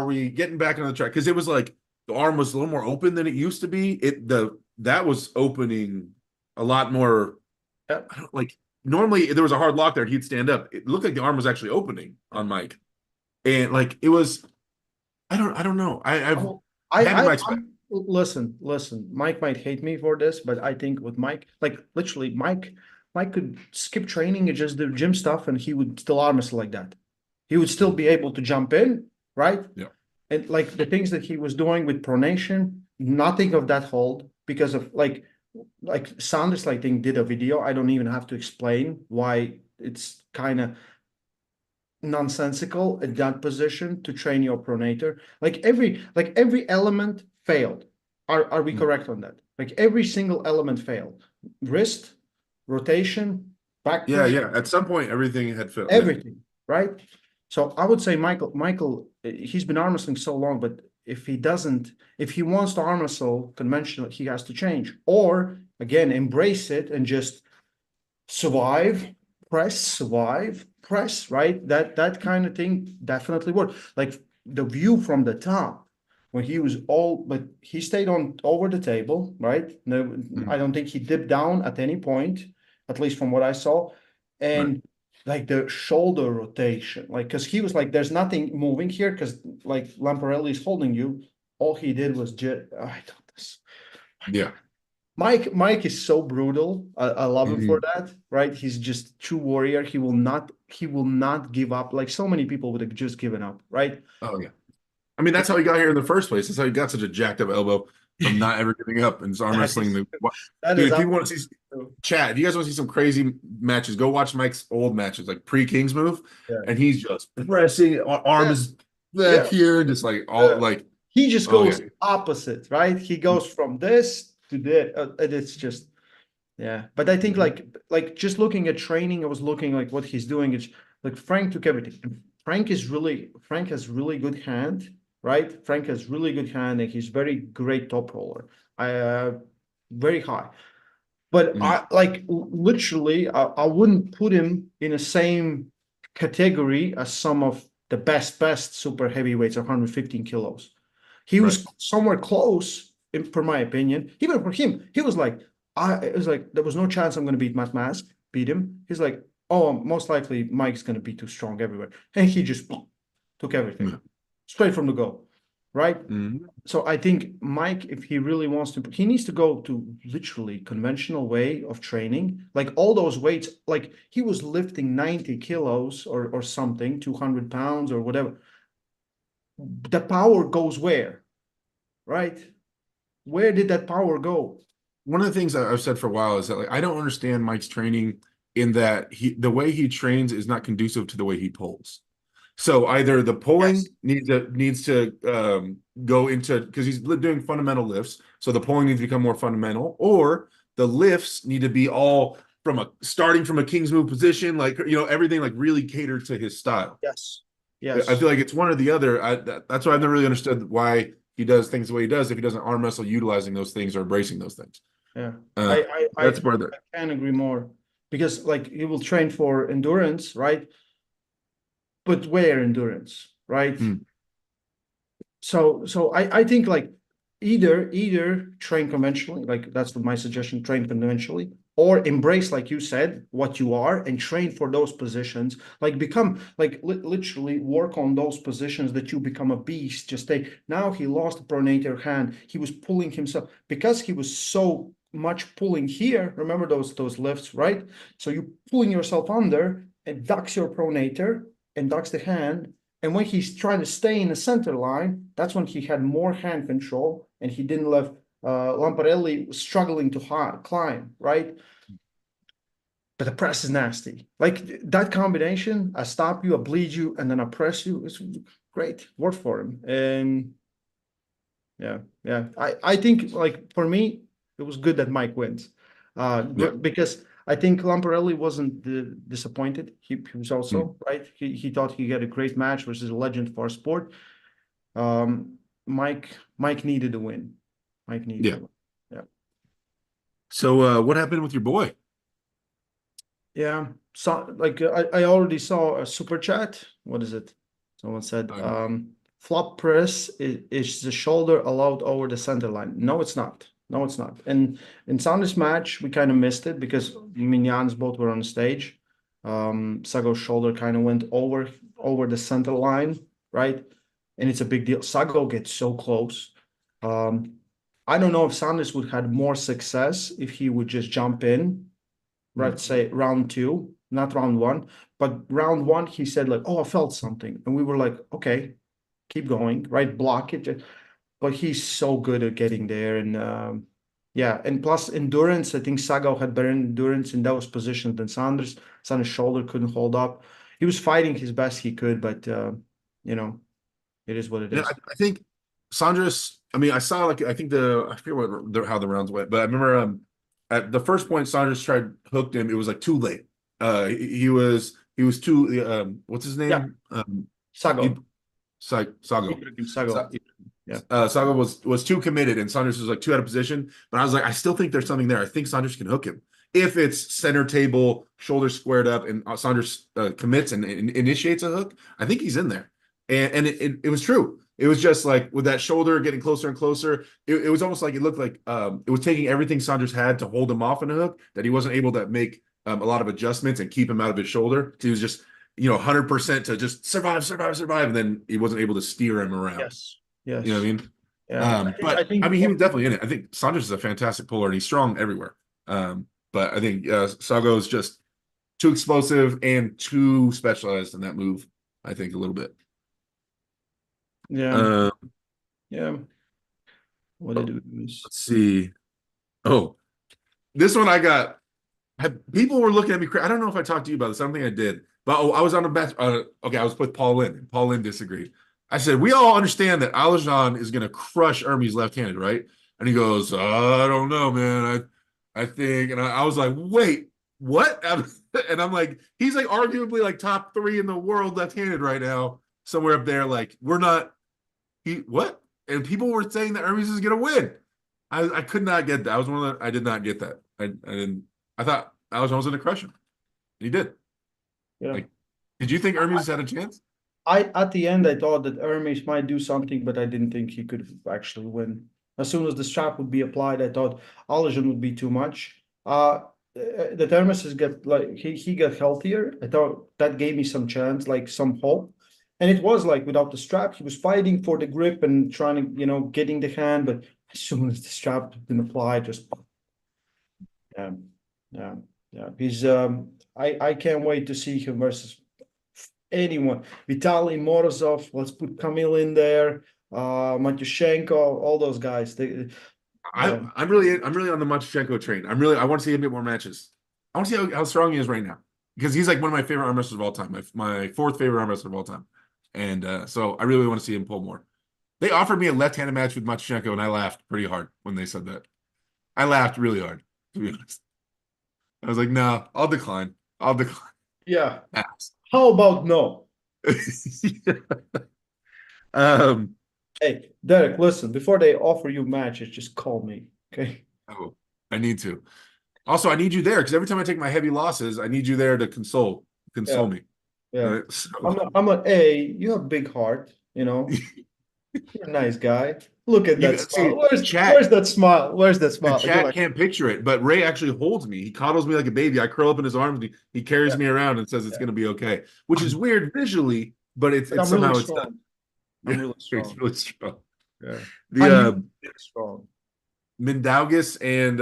we getting back on the track? Because it was like the arm was a little more open than it used to be. That was opening a lot more.
yeah,
I don't like normally there was a hard lock there and he'd stand up. It looked like the arm was actually opening on Mike, and like it was. I don't know.
I'm,
I'm happy Mike's back.
listen. Mike might hate me for this, but I think with Mike, like literally, Mike could skip training and just do gym stuff, and he would still arm wrestle like that. He would still be able to jump in, right?
Yeah.
And like the things that he was doing with pronation, nothing of that hold because of like Sanders, I think, did a video. I don't even have to explain why it's kind of nonsensical at that position to train your pronator. Like every element failed. Are we
Mm.
correct on that? Like every single element failed. Wrist, rotation, back
Yeah,
pressure,
yeah. At some point, everything had failed. Yeah.
everything, right? So I would say Michael, he's been arm wrestling so long, but if he wants to arm wrestle conventional, he has to change. Or again, embrace it and just survive, press, right? That kind of thing definitely worked. Like the view from the top when he was but he stayed on over the table, right? No, I
Mhm.
don't think he dipped down at any point, at least from what I saw.
Right.
And like the shoulder rotation, like because he was like, there's nothing moving here because like Lamparelli is holding you. All he did was just I thought this.
Yeah.
Mike is so brutal. I love him for
Mhm.
that, right? He's just true warrior. He will not give up. Like so many people would have just given up, right?
Oh yeah. I mean, that's how he got here in the first place. That's how he got such a jacked up elbow from not ever giving up and his arm
That
wrestling.
is that
Dude,
is
if people want to
absolutely
see
true.
chat, if you guys want to see some crazy matches, go watch Mike's old matches, like pre-Kings move,
Yeah.
and he's just pressing, arm
Yeah.
is back
Yeah.
here, just like all
Yeah.
like,
He just
oh yeah.
goes opposite, right? He goes from this to this. And it's just yeah. But I think
Mhm.
like just looking at training, I was looking like what he's doing. It's like Frank took everything. And Frank has really good hand. right? Frank has really good hand and he's very great top roller. Very high. But
Mhm.
I like literally, I wouldn't put him in the same category as some of the best super heavyweights, 115 kilos. He
Right.
was somewhere close, for my opinion. Even for him, he was like, it was like there was no chance I'm going to beat Matt Mask, beat him. He's like, oh, most likely Mike's going to be too strong everywhere, and he just took everything
Yeah.
straight from the go, right?
Mhm.
So I think Mike, if he really wants to, he needs to go to literally conventional way of training. Like all those weights, like he was lifting 90 kilos or something, 200 pounds or whatever. The power goes where, right? Where did that power go?
One of the things I've said for a while is that like I don't understand Mike's training in that the way he trains is not conducive to the way he pulls. So either the
Yes.
pulling needs to go into because he's doing fundamental lifts, so the pulling needs to become more fundamental, or the lifts need to be all from a starting from a king's move position, like everything like really catered to his style.
Yes.
I
Yes.
feel like it's one or the other. That's why I've never really understood why he does things the way he does if he doesn't arm wrestle utilizing those things or embracing those things.
Yeah.
Uh,
I
that's part of it.
can't agree more because like he will train for endurance, right? But where endurance, right?
Mm,
So I think like either train conventionally, like that's my suggestion, train conventionally, or embrace, like you said, what you are and train for those positions. Like become like literally work on those positions that you become a beast. Just take now he lost the pronator hand. He was pulling himself because he was so much pulling here. Remember those lifts, right? So you pulling yourself under and ducks your pronator and ducks the hand, and when he's trying to stay in the center line, that's when he had more hand control and he didn't let Lamparelli struggling to climb, right? But the press is nasty. Like that combination, I stop you, I bleed you, and then I press you. It's great. Work for him. And yeah, yeah. I think like for me, it was good that Mike wins.
yeah,
Because I think Lamparelli wasn't disappointed. He was
mm,
also right. He thought he had a great match versus a legend for our sport. Um, Mike needed a win. Mike needed
yeah.
a win. Yeah.
So what happened with your boy?
Yeah. So like I already saw a super chat. What is it? Someone said
Um,
flop press is the shoulder allowed over the center line. No, it's not. No, it's not. And in Sanders match, we kind of missed it because Mignans both were on the stage. Sago's shoulder kind of went over the center line, right? And it's a big deal. Sago gets so close. Um, I don't know if Sanders would had more success if he would just jump in,
mm,
right? Say round two, not round one. But round one, he said like, "Oh, I felt something," and we were like, "Okay, keep going, right? Block it." But he's so good at getting there, and yeah, and plus endurance. I think Sago had better endurance in those positions than Sanders. Sanders' shoulder couldn't hold up. He was fighting his best he could, but you know, it is what it
yeah,
is.
I think Sandra's. I mean, I saw like I think I forget how the rounds went, but I remember at the first point Sandra's tried hooked him. It was like too late. He was too what's his
Yeah,
name he,
Sago.
Sago.
Ibrahim Sago. Yeah.
Saga was too committed, and Saunders was like too out of position. But I was like, I still think there's something there. I think Saunders can hook him if it's center table, shoulders squared up, and Saunders commits and initiates a hook. I think he's in there, and it was true. It was just like with that shoulder getting closer and closer. It was almost like it looked like it was taking everything Saunders had to hold him off in a hook that he wasn't able to make a lot of adjustments and keep him out of his shoulder. He was just 100% to just survive, survive, survive, and then he wasn't able to steer him around.
Yes.
You know what I
Yes.
mean?
Yeah. I
But I
think
mean, he was definitely in it. I think Saunders is a fantastic puller and he's strong everywhere. But I think Sago is just too explosive and too specialized in that move. I think a little bit.
yeah.
Uh,
Yeah. What did we miss?
let's see. Oh, this one I got. People were looking at me. I don't know if I talked to you about this. I don't think I did. But I was on a bet. Okay, I was with Paul Lynn. And Paul Lynn disagreed. I said we all understand that Alajan is going to crush Ermi's left-handed, right? And he goes, I don't know, man. I think, and I was like, wait, what? And I'm like, he's like arguably like top 3 in the world left-handed right now, somewhere up there. Like we're not. He what? And people were saying that Hermes is gonna win. I could not get that. I was one of the I did not get that. I didn't. I thought Alex was gonna crush him. He did.
Yeah.
Like, did you think Hermes had a chance?
I at the end I thought that Hermes might do something, but I didn't think he could actually win. As soon as the strap would be applied, I thought Allergen would be too much. That Hermes is get like he got healthier. I thought that gave me some chance, like some hope. And it was like without the strap, he was fighting for the grip and trying to, getting the hand, but as soon as the strap had been applied, just yeah, yeah, yeah. I can't wait to see him versus anyone. Vitaly Morozov, let's put Kamil in there, Matyushenko, all those guys. Yeah,
I'm really on the Machuchenko train. I want to see him get more matches. I want to see how strong he is right now because he's like one of my favorite arm wrestlers of all time. My fourth favorite arm wrestler of all time, and so I really want to see him pull more. They offered me a left-handed match with Machuchenko, and I laughed pretty hard when they said that. I laughed really hard, to be honest. I was like, no, I'll decline. I'll decline.
yeah.
Pass.
How about no?
um,
Hey, Derek, listen, before they offer you matches, just call me. Okay.
oh, I need to. Also, I need you there because every time I take my heavy losses, I need you there to console
Yeah,
me.
yeah.
Right? So,
I'm a hey, you have a big heart, You're a nice guy. Look at
you
that smile.
see,
Where's that smile? Where's that
the
smile? You're
chat
like,
can't picture it, but Ray actually holds me. He coddles me like a baby. I curl up in his arms. He carries
yeah,
me around and says it's
yeah.
going to be okay, which is weird visually, but
But
it's
I'm really
somehow it's done.
strong. I'm
Yeah,
really
it's
strong.
really strong.
Yeah.
The
Unusually strong.
Mindaugas and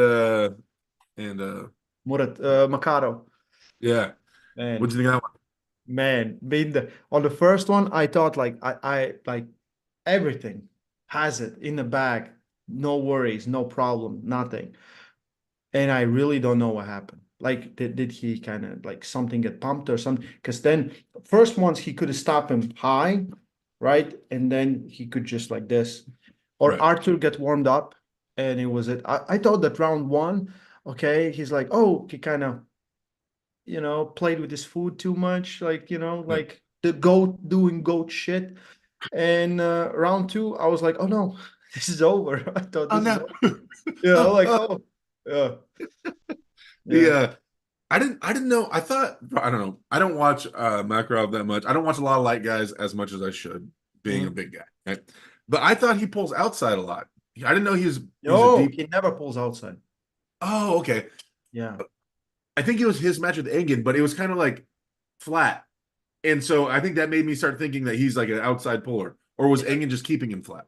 Murat Makaro.
yeah. What do
Man,
you think of that one?
man. On the first one, I thought like I like everything has it in the bag. No worries, no problem, nothing. And I really don't know what happened. Like, did he kind of like something get pumped or something? Because then first ones he could have stopped him high, right? And then he could just like this. Or
Right.
Arthur get warmed up and it was it. I thought that round one, okay, he's like, oh, he kind of, played with his food too much, like,
Right.
like the goat doing goat shit. And round two, I was like, oh no, this is over. I thought
Oh
this is
no.
over. Yeah, I'm like, oh, yeah,
The
yeah.
I didn't know. I don't know. I don't watch Makarov that much. I don't watch a lot of light guys as much as I should, being a
Mhm.
big guy. Right? But I thought he pulls outside a lot. I didn't know he was a
No,
deep.
he never pulls outside.
Oh, okay.
Yeah.
I think it was his match with Engen, but it was kind of like flat. And so I think that made me start thinking that he's like an outside puller. Or was
Yeah.
Engen just keeping him flat?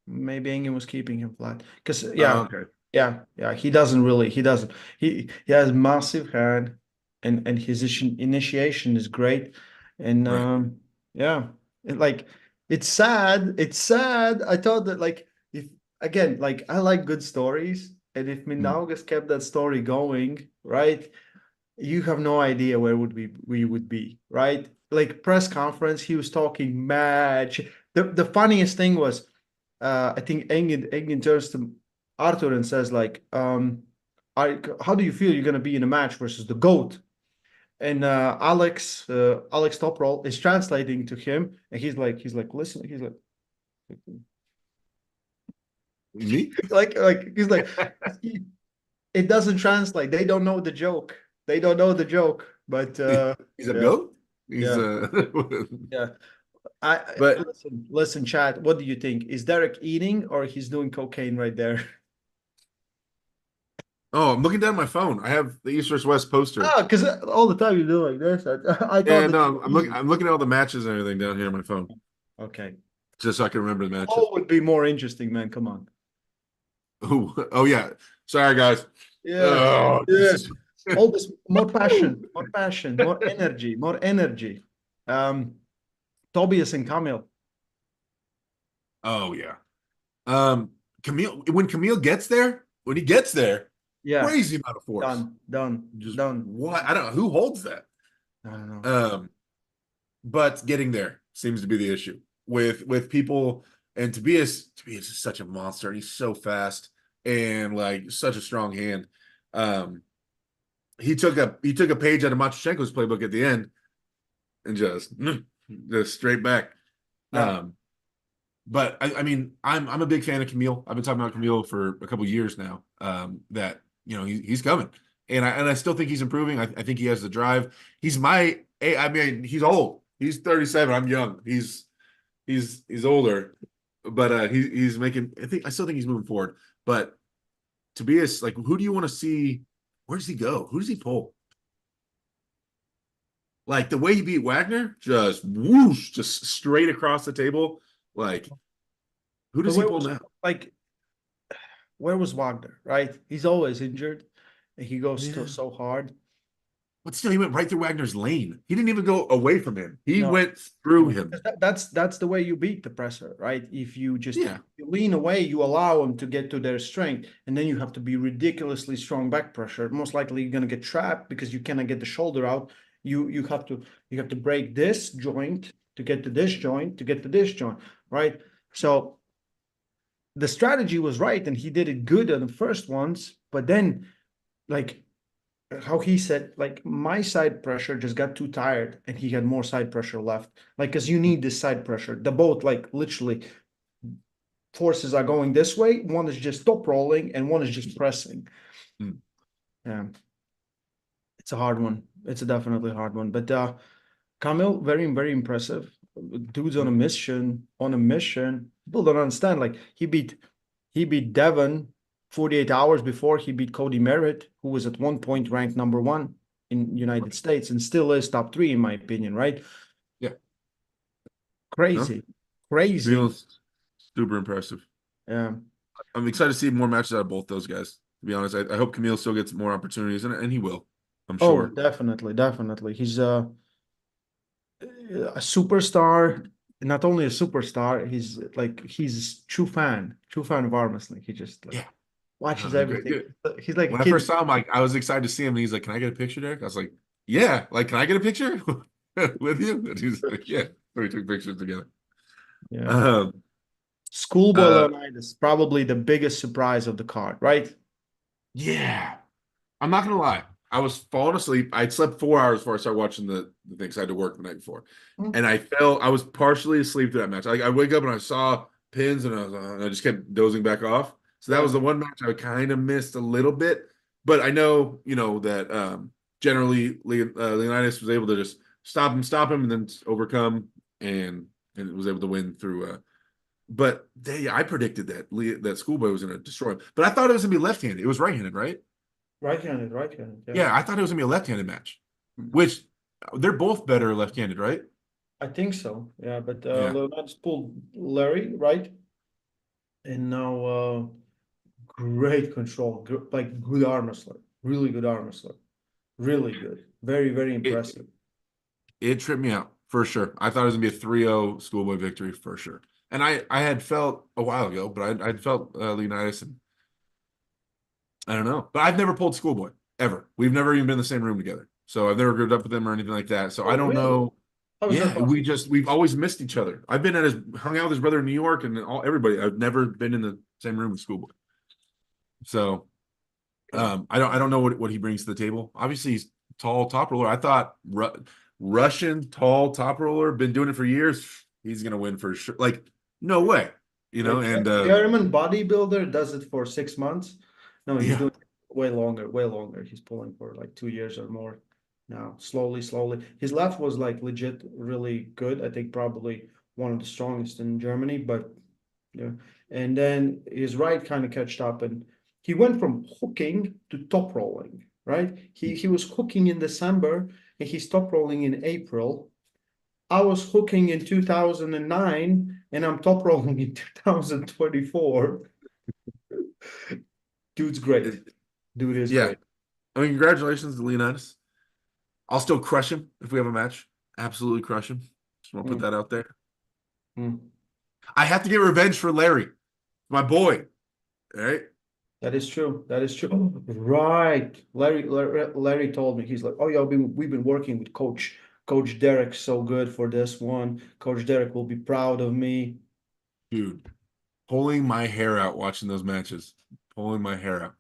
Maybe Engen was keeping him flat. Because
Oh,
yeah,
okay.
yeah. He doesn't. He has massive hand and his initiation is great. And
Right.
yeah. Like it's sad. It's sad. I thought that like if again, like I like good stories. And if
Hmm.
Mindaugas kept that story going, right? You have no idea where would we would be, right? Like press conference, he was talking match. The funniest thing was, I think Engin turns to Arthur and says like, how do you feel you're gonna be in a match versus the goat? And Alex Toprol is translating to him, and he's like, listen, he's
Me?
he's like, it doesn't translate. They don't know the joke. They don't know the joke. But
He's a
yeah,
goat? He's
yeah, yeah.
but
Listen, Chad. What do you think? Is Derek eating or he's doing cocaine right there?
oh, I'm looking down at my phone. I have the East versus West poster.
Ah, because all the time you do like this. I thought
Yeah,
that you
no,
were
I'm looking.
eating.
I'm looking at all the matches and everything down here on my phone,
Okay.
just so I can remember the matches.
All would be more interesting, man. Come on.
Oh yeah. Sorry, guys.
Yeah,
Oh, this
yeah.
is.
All this more passion, more energy, more energy. Um, Tobias and Camille.
Oh yeah. Camille. When he gets there,
Yeah,
crazy amount of force. Just
done.
what? I don't know who holds that.
I don't know.
Um, but getting there seems to be the issue with people. And Tobias is such a monster. He's so fast and like such a strong hand. Um, he took a page out of Machuchenko's playbook at the end and just straight back.
Yeah.
Um, But I mean, I'm a big fan of Camille. I've been talking about Camille for a couple years now. That he's coming, and I still think he's improving. I think he has the drive. I mean, he's old. He's 37. I'm young. He's older, but he's making. I still think he's moving forward. But Tobias, like, who do you want to see? Where does he go? Who does he pull? Like the way he beat Wagner, just whoosh, just straight across the table. Like, who
But
does he pull now?
like where was Wagner, right? He's always injured and he goes
Yeah.
so hard.
But still, he went right through Wagner's lane. He didn't even go away from him. He
No,
went through
no.
him.
That's the way you beat the presser, right? If you just
Yeah.
lean away, you allow them to get to their strength, and then you have to be ridiculously strong back pressure. Most likely you're gonna get trapped because you cannot get the shoulder out. You have to break this joint to get to this joint to get to this joint, right? So the strategy was right, and he did it good on the first ones, but then like how he said, like my side pressure just got too tired and he had more side pressure left. Like, because you need this side pressure. The boat, like literally, forces are going this way. One is just top rolling and one is just pressing.
Mm.
Yeah, it's a hard one. It's a definitely hard one. But Kamil, very, very impressive. Dude's on a mission, on a mission. People don't understand. Like he beat Devon 48 hours before he beat Cody Merritt, who was at one point ranked number one in United States and still is top three in my opinion, right?
Yeah. No,
Crazy, crazy.
Camille's super impressive.
Yeah.
I'm excited to see more matches out of both those guys. To be honest, I hope Camille still gets more opportunities, and he will. I'm
Oh,
sure.
definitely, definitely. He's a superstar. Not only a superstar, he's true fan of arm wrestling. He just like
Yeah.
watches
Good,
everything.
good.
He's like a
When I
kid.
first saw him, like I was excited to see him, and he's like, "Can I get a picture, Derek?" I was like, "Yeah." Like, can I get a picture with you? And he's like, "Yeah." So we took pictures together.
Yeah.
Um,
Schoolboy
uh,
Leonidas, probably the biggest surprise of the card, right?
yeah. I'm not gonna lie. I was falling asleep. I slept 4 hours before I started watching the things. I had to work the night before,
Mm.
and I was partially asleep through that match. I wake up and I saw pins, and I just kept dozing back off. So that
Yeah.
was the one match I kind of missed a little bit. But I know, that generally Leonidas was able to just stop him, and then overcome, and was able to win through. But I predicted that Schoolboy was going to destroy him, but I thought it was going to be left-handed. It was right-handed, right?
Right-handed, right-handed. Yeah.
Yeah, I thought it was gonna be a left-handed match,
Mm.
which they're both better left-handed, right?
I think so. Yeah, but
Yeah.
Leonidas pulled Larry, right? And now great control, like good arm wrestler, really good arm wrestler, really good, very, very
It
impressive.
it tripped me out for sure. I thought it was gonna be a 3-0 Schoolboy victory for sure. And I had felt a while ago, but I'd felt Leonidas, and I don't know. But I've never pulled Schoolboy ever. We've never even been in the same room together. So I've never grouped up with them or anything like that. So I
Oh,
don't
really?
know.
How is that
Yeah,
possible?
we've always missed each other. I've been hung out with his brother in New York and everybody. I've never been in the same room with Schoolboy. So
Okay.
I don't know what he brings to the table. Obviously, he's tall top roller. I thought Russian tall top roller, been doing it for years. He's gonna win for sure. Like, no way,
A
and
German bodybuilder does it for 6 months. No, he's
yeah,
doing it way longer, way longer. He's pulling for like 2 years or more now, slowly, slowly. His left was like legit really good. I think probably one of the strongest in Germany, but yeah. And then his right kind of catched up and he went from hooking to top rolling, right? He was hooking in December and he stopped rolling in April. I was hooking in 2009 and I'm top rolling in 2024. Dude's great.
it-
Dude is
yeah.
great.
I mean, congratulations to Leonidas. I'll still crush him if we have a match. Absolutely crush him. Just want to put
Mm,
that out there.
mm.
I have to get revenge for Larry, my boy. All right.
That is true. That is true. Right. Larry told me, he's like, oh yeah, we've been working with Coach Derek so good for this one. Coach Derek will be proud of me.
Dude, pulling my hair out watching those matches, pulling my hair out.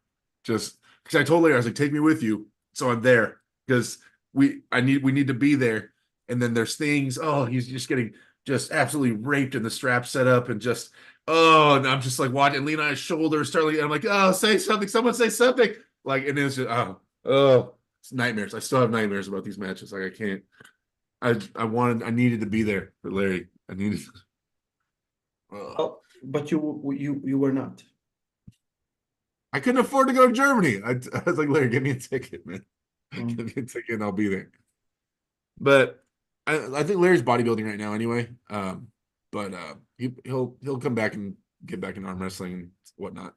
Just because I told Larry, I was like, take me with you. So I'm there because we need to be there. And then there's things, oh, he's just getting just absolutely raped in the strap setup and just and I'm just like watching lean on his shoulder, start like I'm like, oh, say something, someone say something. Like, and it was just it's nightmares. I still have nightmares about these matches. Like I can't. I needed to be there for Larry. I needed.
Oh, but you were not.
I couldn't afford to go to Germany. I was like, Larry, get me a ticket, man.
Mm.
Give me a ticket and I'll be there. But I think Larry's bodybuilding right now anyway. But he'll come back and get back in arm wrestling and whatnot.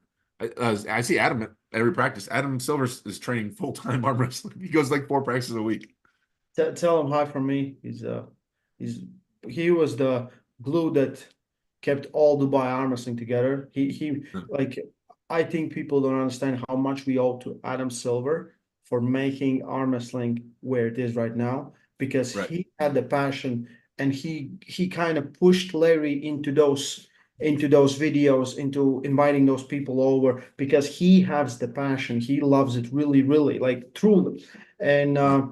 I see Adam at every practice. Adam Silver is training full time arm wrestling. He goes like 4 practices a week.
Tell him hi from me. He's he was the glue that kept all Dubai arm wrestling together. He like I think people don't understand how much we owe to Adam Silver for making arm wrestling where it is right now because
Right.
he had the passion and he kind of pushed Larry into those videos, into inviting those people over because he has the passion. He loves it really, really, like truly. And
Right.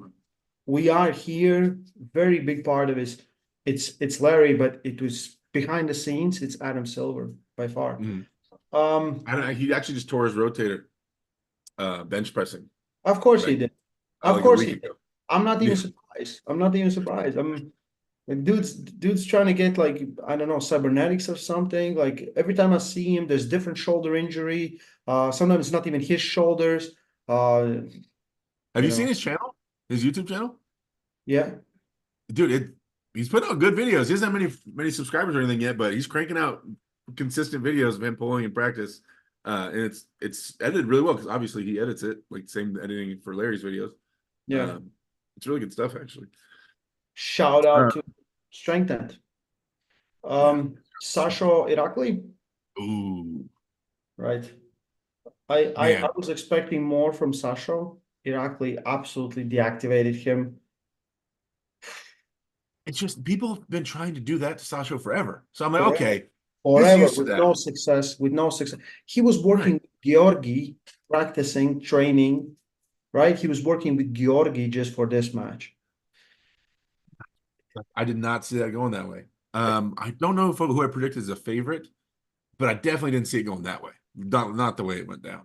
we are here. Very big part of it is it's Larry, but it was behind the scenes. It's Adam Silver by far.
Mhm.
Um,
He actually just tore his rotator bench pressing
of course he
like
did. Of
like a
course
week
he did.
ago.
I'm not even
Yeah.
surprised. I'm not even surprised. I'm like dude's trying to get like I don't know cybernetics or something. Like every time I see him, there's different shoulder injury. Sometimes it's not even his shoulders. Uh,
Have
you
you seen
know,
his channel? His YouTube channel?
yeah,
Dude, he's putting out good videos. He doesn't have many subscribers or anything yet, but he's cranking out consistent videos of him pulling in practice. And it's edited really well because obviously he edits it, like same editing for Larry's videos.
yeah.
Um, it's really good stuff actually.
Shout out
Uh,
to Strengthened.
yeah.
Sasha Irakli,
Ooh,
right? I
man.
was expecting more from Sasha. Irakli absolutely deactivated him
It's just people have been trying to do that to Sasha forever. So I'm like,
forever,
okay, he's
forever
used to
with
that.
no success, with no success. He was
Right.
working with Georgi, practicing, training, right? He was working with Georgi just for this match.
I did not see that going that way. I don't know if who I predicted as a favorite, but I definitely didn't see it going that way. Not the way it went down.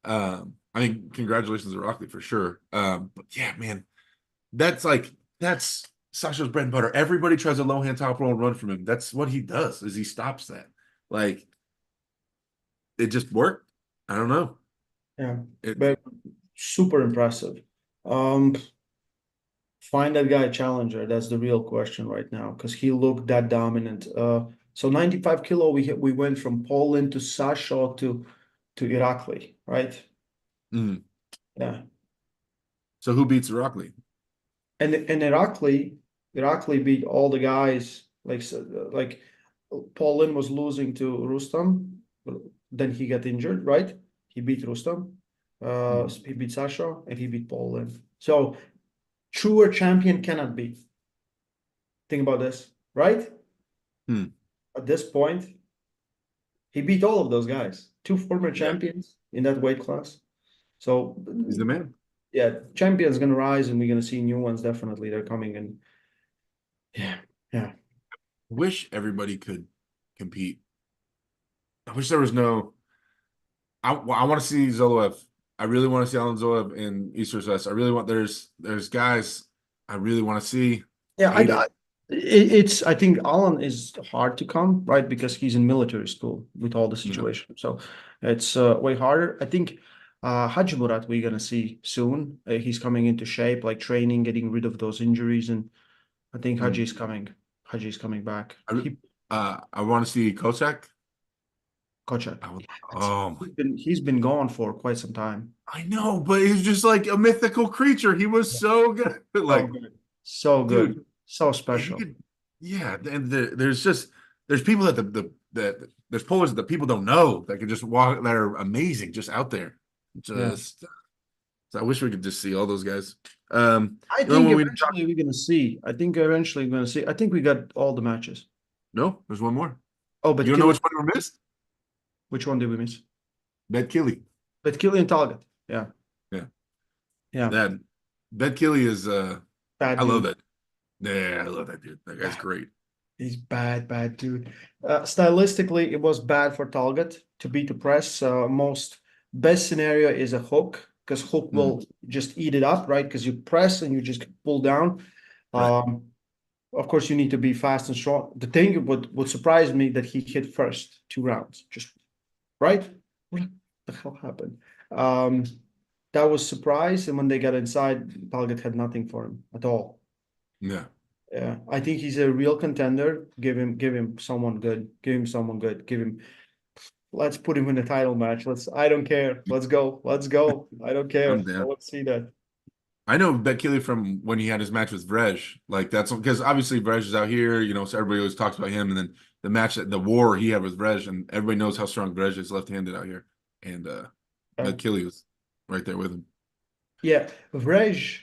I mean, congratulations to Rockley for sure. But yeah, man, that's Sasha's bread and butter. Everybody tries a low hand top roll and run from him. That's what he does, is he stops that. Like it just worked. I don't know.
Yeah,
It
but super impressive. Um, find that guy a challenger. That's the real question right now because he looked that dominant. So 95 kilo, we went from Poland to Sasha to Irakli, right?
mm.
Yeah,
So who beats Rockley?
and Irakli beat all the guys like Poland was losing to Rustam, then he got injured, right? He beat Rustam,
Mm.
he beat Sasha, and he beat Poland. So truer champion cannot be. Think about this, right?
Hmm.
At this point, he beat all of those guys, two former
Yeah,
champions in that weight class. So
he's the man.
yeah, champions gonna rise, and we're gonna see new ones. Definitely, they're coming, and yeah, yeah.
Wish everybody could compete. I wish there was no. I want to see Zoloev. I really want to see Alan Zoloev in East West. I really want. There's guys I really want to see.
Yeah,
Hate it.
it's. I think Alan is hard to come, right? Because he's in military school with all the
Yeah.
situation. So it's way harder. I think Haji Murat we're gonna see soon. He's coming into shape, like training, getting rid of those injuries, and I think Haji
Mm.
is coming. Haji is coming back.
I I want to see Kosak.
Kochak.
I would,
Yeah,
oh my,
he's been gone for quite some time.
I know, but he's just like a mythical creature. He was
Yeah.
so good.
So
Like,
good. So
dude,
good. So
he
special.
could. Yeah, and there's people that that there's pullers that people don't know that can just walk that are amazing just out there.
Yeah.
Just so I wish we could just see all those guys.
I
You know
think
when we talk,
eventually we're gonna see. I think eventually we're gonna see. I think we got all the matches.
no, there's one more.
Oh,
You
but
don't know
Killian,
which one we missed?
which one did we miss?
Bet Killy.
But Killian Talbot. Yeah.
Yeah,
Yeah.
that Bet Killy is
Bad
I love
dude.
that. Yeah, I love that dude. That guy's
Bad.
great.
He's bad, dude. Stylistically, it was bad for Talgott to beat the press. Most best scenario is a hook because hook
Mm,
will just eat it up, right? Because you press and you just pull down.
right.
Um, of course, you need to be fast and strong. The thing would surprise me that he hit first 2 rounds, just right. What the hell happened? Um, that was surprise, and when they got inside, Talgott had nothing for him at all.
Yeah.
Yeah, I think he's a real contender. Give him someone good. Give him someone good. Give him. Let's put him in a title match. Let's. I don't care. Let's go. Let's go. I don't care.
I'm
I
down.
want to see that.
I know Bekele from when he had his match with Vrej. Like that's because obviously Vrej is out here, so everybody always talks about him. And then the war he had with Vrej, and everybody knows how strong Vrej is left-handed out here. And
Uh,
Bekele was right there with him.
yeah, Vrej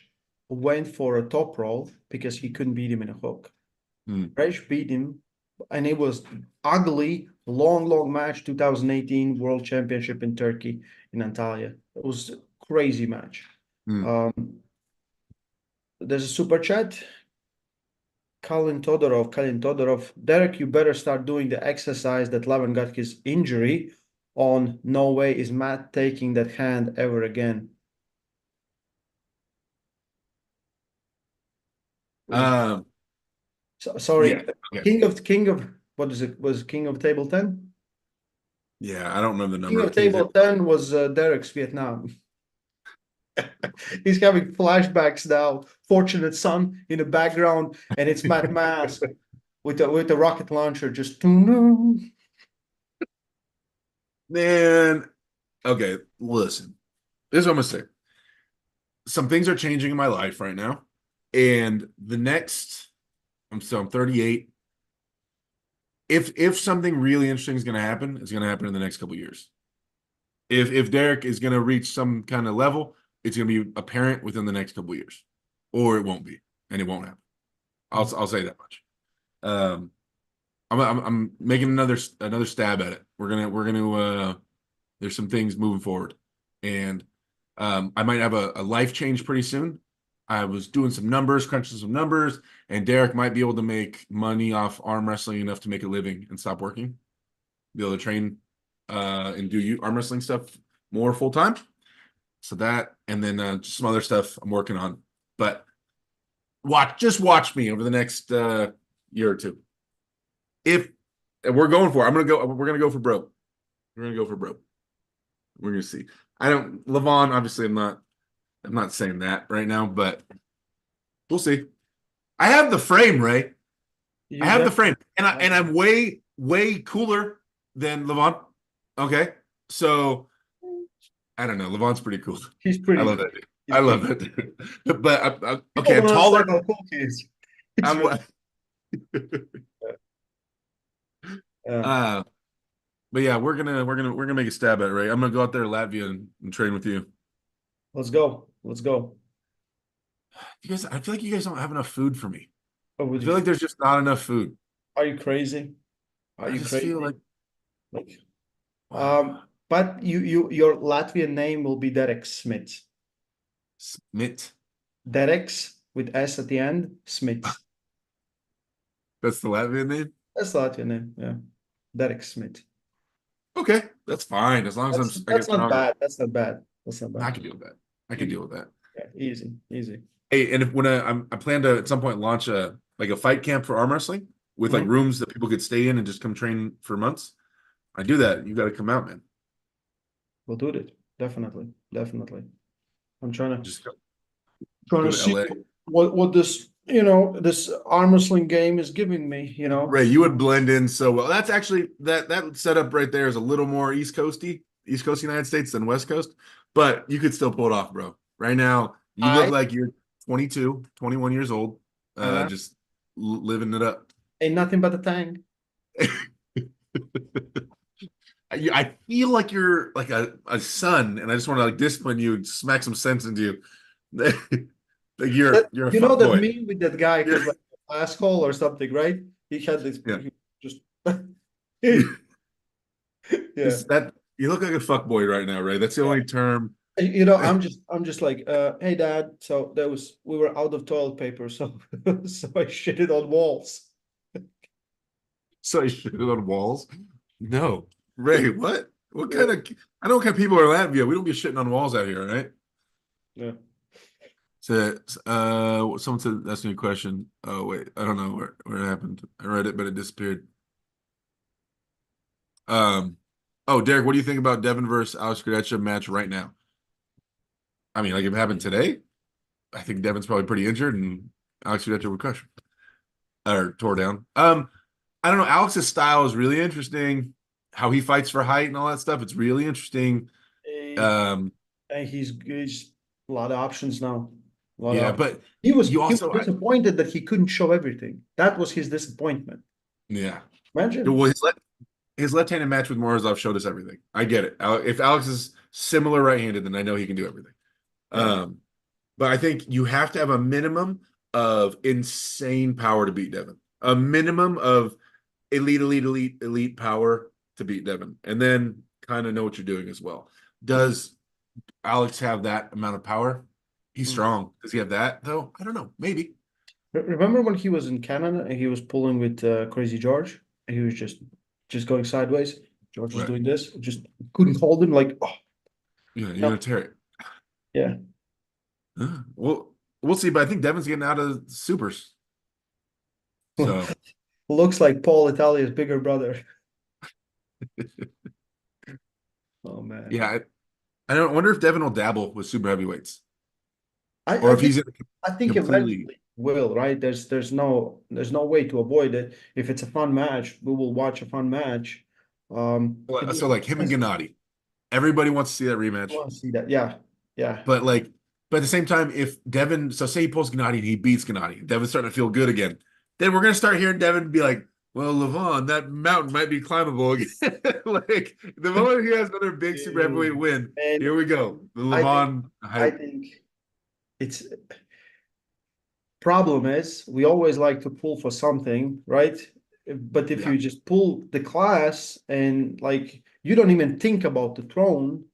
went for a top roll because he couldn't beat him in a hook.
Hmm.
Vrej beat him, and it was ugly, long match. 2018 World Championship in Turkey in Antalya. It was a crazy match.
Hmm.
Um, there's a super chat. Kalin Todorov, Derek, you better start doing the exercise that Levin got his injury on. No way is Matt taking that hand ever again.
Um,
So,
yeah.
sorry,
Okay.
King of what is it? Was King of Table 10?
Yeah, I don't remember the
King
number.
of
King of
Table
Table.
10 was Derek's Vietnam. He's having flashbacks now. Fortunate Son in the background, and it's Matt Mask with the rocket launcher just.
Man, okay, listen. This is what I'm gonna say. Some things are changing in my life right now. And the next, I'm 38. If something really interesting is gonna happen, it's gonna happen in the next couple of years. If Derek is gonna reach some kind of level, it's gonna be apparent within the next couple of years. Or it won't be, and it won't happen. I'll say that much. Um I'm making another stab at it. We're gonna there's some things moving forward. And I might have a life change pretty soon. I was doing some numbers, crunching some numbers, and Derek might be able to make money off arm wrestling enough to make a living and stop working, be able to train and do arm wrestling stuff more full time. So that, and then just some other stuff I'm working on. But just watch me over the next year or two. If we're going for, it, we're gonna go for broke. We're gonna go for broke. We're gonna see. I don't Levon, obviously I'm not saying that right now, but we'll see. I have the frame, Ray. I
You
have the
def
frame. I'm way cooler than Levon. Okay. So I don't know. Levon's pretty cool.
He's
I
pretty
love
cool.
that dude.
He's
I love
pretty
that dude. But
People
okay, I'm
don't understand
taller.
how cool he is. It's
I'm
really yeah.
uh but yeah, we're gonna make a stab at it, Ray. I'm gonna go out there to Latvia and train with you.
Let's go. Let's go.
You guys, I feel like you guys don't have enough food for me.
Oh, would
I
you,
feel like there's just not enough food.
are you crazy? Are
I
you
just feel
crazy?
like
Like, but your Latvian name will be Derek Smith.
Smith.
Derek's with S at the end, Smith.
That's the Latvian name.
That's the Latvian name. Yeah. Derek Smith.
Okay, that's fine as long as I
That's
get
not
stronger.
bad. That's not bad. That's not
I
bad.
can deal with that. I
You
can
can,
deal with that.
yeah, easy, easy.
Hey, and if when I plan to at some point launch a fight camp for arm wrestling with like
Mhm.
rooms that people could stay in and just come train for months. I do that. You got to come out, man.
We'll do it. Definitely. Definitely. I'm
Just
trying
go
to
to
see
LA.
what this this arm wrestling game is giving me.
Ray, you would blend in so well. That's actually that setup right there is a little more East Coast United States than West Coast, but you could still pull it off, bro. Right now, you look
I
like you're 22, 21 years old,
uh,
just living it up.
ain't nothing but a tank.
I feel like you're like a son, and I just want to like discipline you and smack some sense into you. Like you're a
You
fuck
know that
boy.
meme with that guy
Yeah.
who's like an asshole or something, right? He had this
Yeah.
he just yeah.
Is that you look like a fuck boy right now, Ray? That's the
Yeah.
only term.
I'm just like, hey dad. So we were out of toilet paper, so so I shit it on walls.
So he's shitting on walls? No. Ray, what? What
Yeah,
kind of I know what kind of people are Latvia. We don't be shitting on walls out here, right?
yeah.
So someone said that's me a question. Oh wait, I don't know where it happened. I read it, but it disappeared. Um oh Derek, what do you think about Devin versus Alex Krejci match right now? I mean, like if it happened today, I think Devin's probably pretty injured and Alex Krejci would crush him. Or tore down. I don't know. Alex's style is really interesting. How he fights for height and all that stuff. It's really interesting.
He,
Um,
he's a lot of options now. A lot of
yeah,
options.
but you
He was
also,
disappointed that he couldn't show everything. That was his disappointment.
yeah.
Imagine.
Well, his left-handed match with Morozov showed us everything. I get it. If Alex is similar right-handed, then I know he can do everything.
Yeah.
Um, but I think you have to have a minimum of insane power to beat Devin. A minimum of elite power to beat Devin, and then kind of know what you're doing as well. Does Alex have that amount of power? He's
Mm.
strong. Does he have that though? I don't know. Maybe.
Remember when he was in Canada and he was pulling with Crazy George? And he was just going sideways. George was
Right.
doing this, just couldn't hold him. Like, oh,
Yeah, you're
no,
gonna tear it.
yeah.
Well, we'll see. But I think Devin's getting out of supers. So
Looks like Paul Italia's bigger brother. Oh man.
yeah, I don't wonder if Devin will dabble with super heavyweights or
I
if
think
he's in
I think
completely.
eventually will, right? There's no way to avoid it. If it's a fun match, we will watch a fun match. It
So
just
like him and Gennady, everybody wants to see that
I
rematch.
want to see that. Yeah, yeah,
But like, but at the same time, if Devin, so say he pulls Gennady and he beats Gennady, Devin's starting to feel good again. Then we're gonna start hearing Devin be like, "Well, Levon, that mountain might be climbable again." Like the moment he has another big super heavyweight win,
and
here we go. The
I think
Levon
I
hype.
think it's problem is we always like to pull for something, right? But if
Yeah.
you just pull the class and like you don't even think about the throne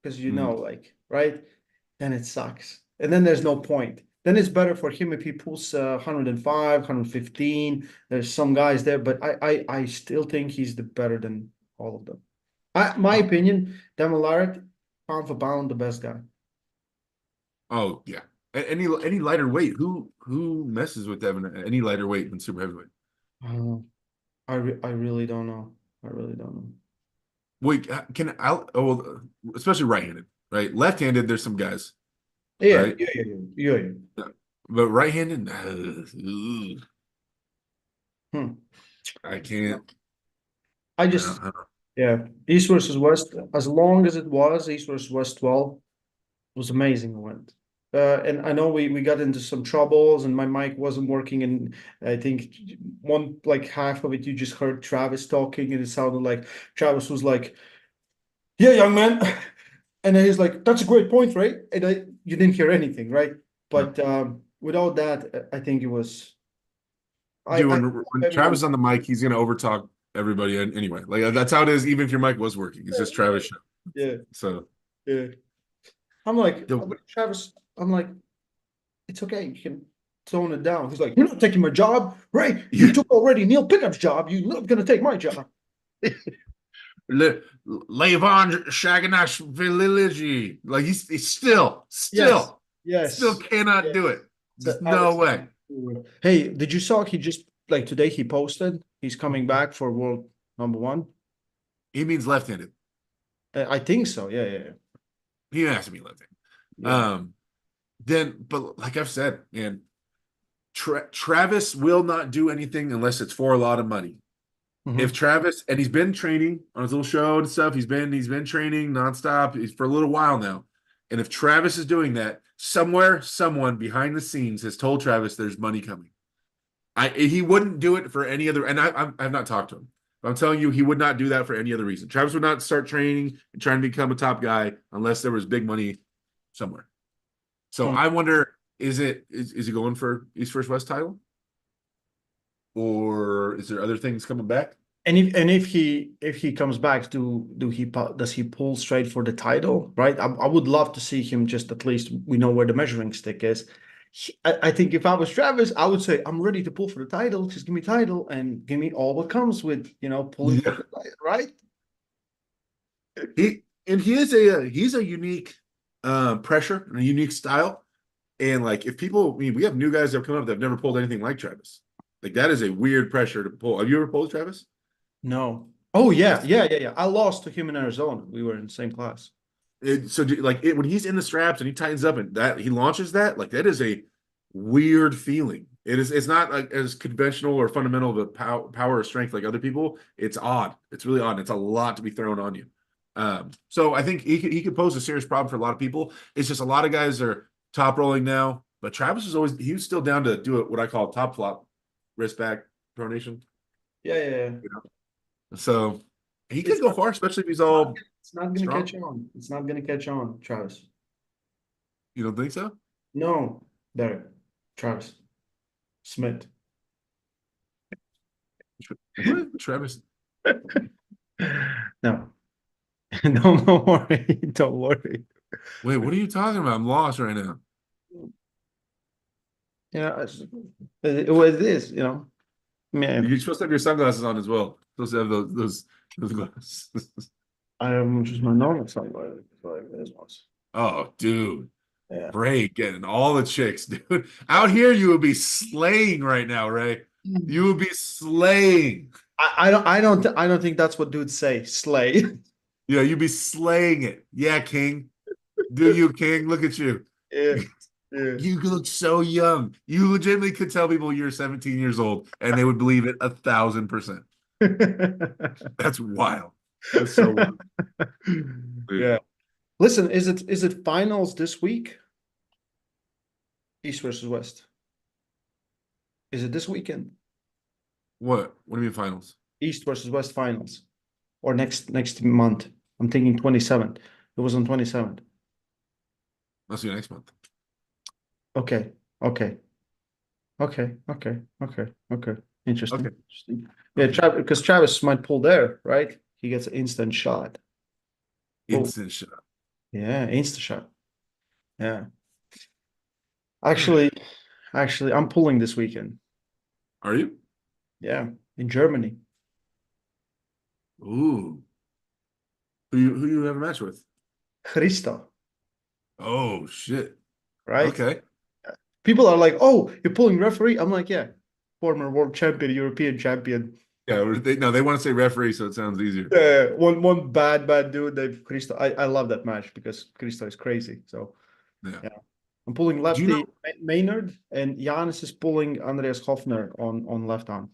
because
Mm.
like, right? Then it sucks. And then there's no point. Then it's better for him if he pulls 105, 115. There's some guys there, but I still think he's the better than all of them. My
Oh,
opinion, Demilaret, pound for pound, the best guy.
oh yeah. Any lighter weight? Who messes with Devin at any lighter weight than super heavyweight?
Uh, I really don't know. I really don't know.
Wait, can I? Oh, well, especially right-handed, right? Left-handed, there's some guys,
Yeah,
right?
yeah, yeah, yeah, yeah.
Yeah. But right-handed,
Hmm.
I can't.
I
I
just,
don't, I don't-
yeah, East versus West, as long as it was East versus West 12, it was amazing. It went. And I know we got into some troubles and my mic wasn't working. And I think one, like half of it, you just heard Travis talking and it sounded like Travis was like, yeah, young man. And then he's like, that's a great point, right? And you didn't hear anything, right?
no.
But without that, I think it was,
Dude,
I
when Travis
everyone.
is on the mic, he's gonna overtalk everybody anyway. Like that's how it is, even if your mic was working. It's just Travis show.
Yeah,
So
yeah.
the
I'm like, Travis, I'm like, it's okay. You can tone it down. He's like, you're not taking my job, right? You
yeah,
took already Neil Pickup's job. You're not going to take my job.
Levon Shaganashvili. Like he's
Yes,
still
yes,
cannot do
yes.
it.
So
Just
I
no
was
way.
hey, did you saw he just like today he posted he's coming back for world number one?
He means left-handed.
I think so. Yeah, yeah,
He has to be left-handed.
yeah.
Then, but like I've said, man, Travis will not do anything unless it's for a lot of money. If
Mhm.
Travis and he's been training on his little show and stuff, he's been training nonstop. He's for a little while now. And if Travis is doing that, somewhere, someone behind the scenes has told Travis there's money coming. He wouldn't do it for any other. And I've not talked to him. But I'm telling you, he would not do that for any other reason. Travis would not start training and trying to become a top guy unless there was big money somewhere. So
Hmm.
I wonder, is he going for East First West title, or is there other things coming back?
And if he comes back, does he pull straight for the title? Right. I would love to see him just at least we know where the measuring stick is. I think if I was Travis, I would say, I'm ready to pull for the title. Just give me title and give me all what comes with, pulling for
Yeah.
the title, right?
He's a unique pressure and a unique style. And like if people, I mean, we have new guys that have come up that have never pulled anything like Travis. Like that is a weird pressure to pull. Have you ever pulled Travis?
No. Oh yeah,
That's
yeah, yeah, yeah. I lost to him in Arizona. We were in the same class.
when he's in the straps and he tightens up and that he launches that, like that is a weird feeling. It's not like as conventional or fundamental of a power or strength like other people. It's odd. It's really odd. And it's a lot to be thrown on you. So I think he could pose a serious problem for a lot of people. It's just a lot of guys are top rolling now, but Travis he was still down to do it what I call top flop, wrist back pronation.
Yeah, yeah, yeah.
You know? So he could
It's
go
not,
far, especially if he's
not
all
it's not gonna
strong.
catch on. It's not gonna catch on, Travis.
You don't think so?
No, there, Travis Smith.
What? Travis?
No, don't worry. Don't worry.
Wait, what are you talking about? I'm lost right now.
It was this,
You're
Man,
supposed to have your sunglasses on as well. Supposed to have those glasses.
I am just my normal sunglasses. Like this was.
Oh, dude.
Yeah.
Ray getting all the chicks, dude. Out here, you would be slaying right now, Ray. You would be slaying.
I don't think that's what dudes say. Slay.
Yeah, you'd be slaying it. Yeah, King. Do you, King? Look at you.
Yeah. Yeah.
You look so young. You legitimately could tell people you're 17 years old and they would believe it 1,000%. That's wild. That's so wild.
Yeah.
Dude.
Listen, is it finals this week? East versus West. Is it this weekend?
What? What do you mean finals?
East versus West finals. Or next month. I'm thinking 27th. It was on 27th.
Must be next month.
Okay. Okay. Okay. Okay. Okay. Okay.
Okay.
Interesting. Interesting. Yeah,
Okay.
Because Travis might pull there, right? He gets an instant shot. Oh,
Instant shot.
yeah, instant shot. Yeah. Actually, I'm pulling this weekend.
Are you?
Yeah, in Germany.
Ooh. Who you have a match with?
Christo,
Oh shit.
right?
Okay.
People are like, "Oh, you're pulling referee." I'm like, "Yeah, former world champion, European champion."
Yeah, they want to say referee, so it sounds easier.
One bad dude. They Christo. I love that match because Christo is crazy. So
Yeah.
yeah, I'm pulling
Do you
lefty
know
Maynard, and Giannis is pulling Andreas Hofner on left arm.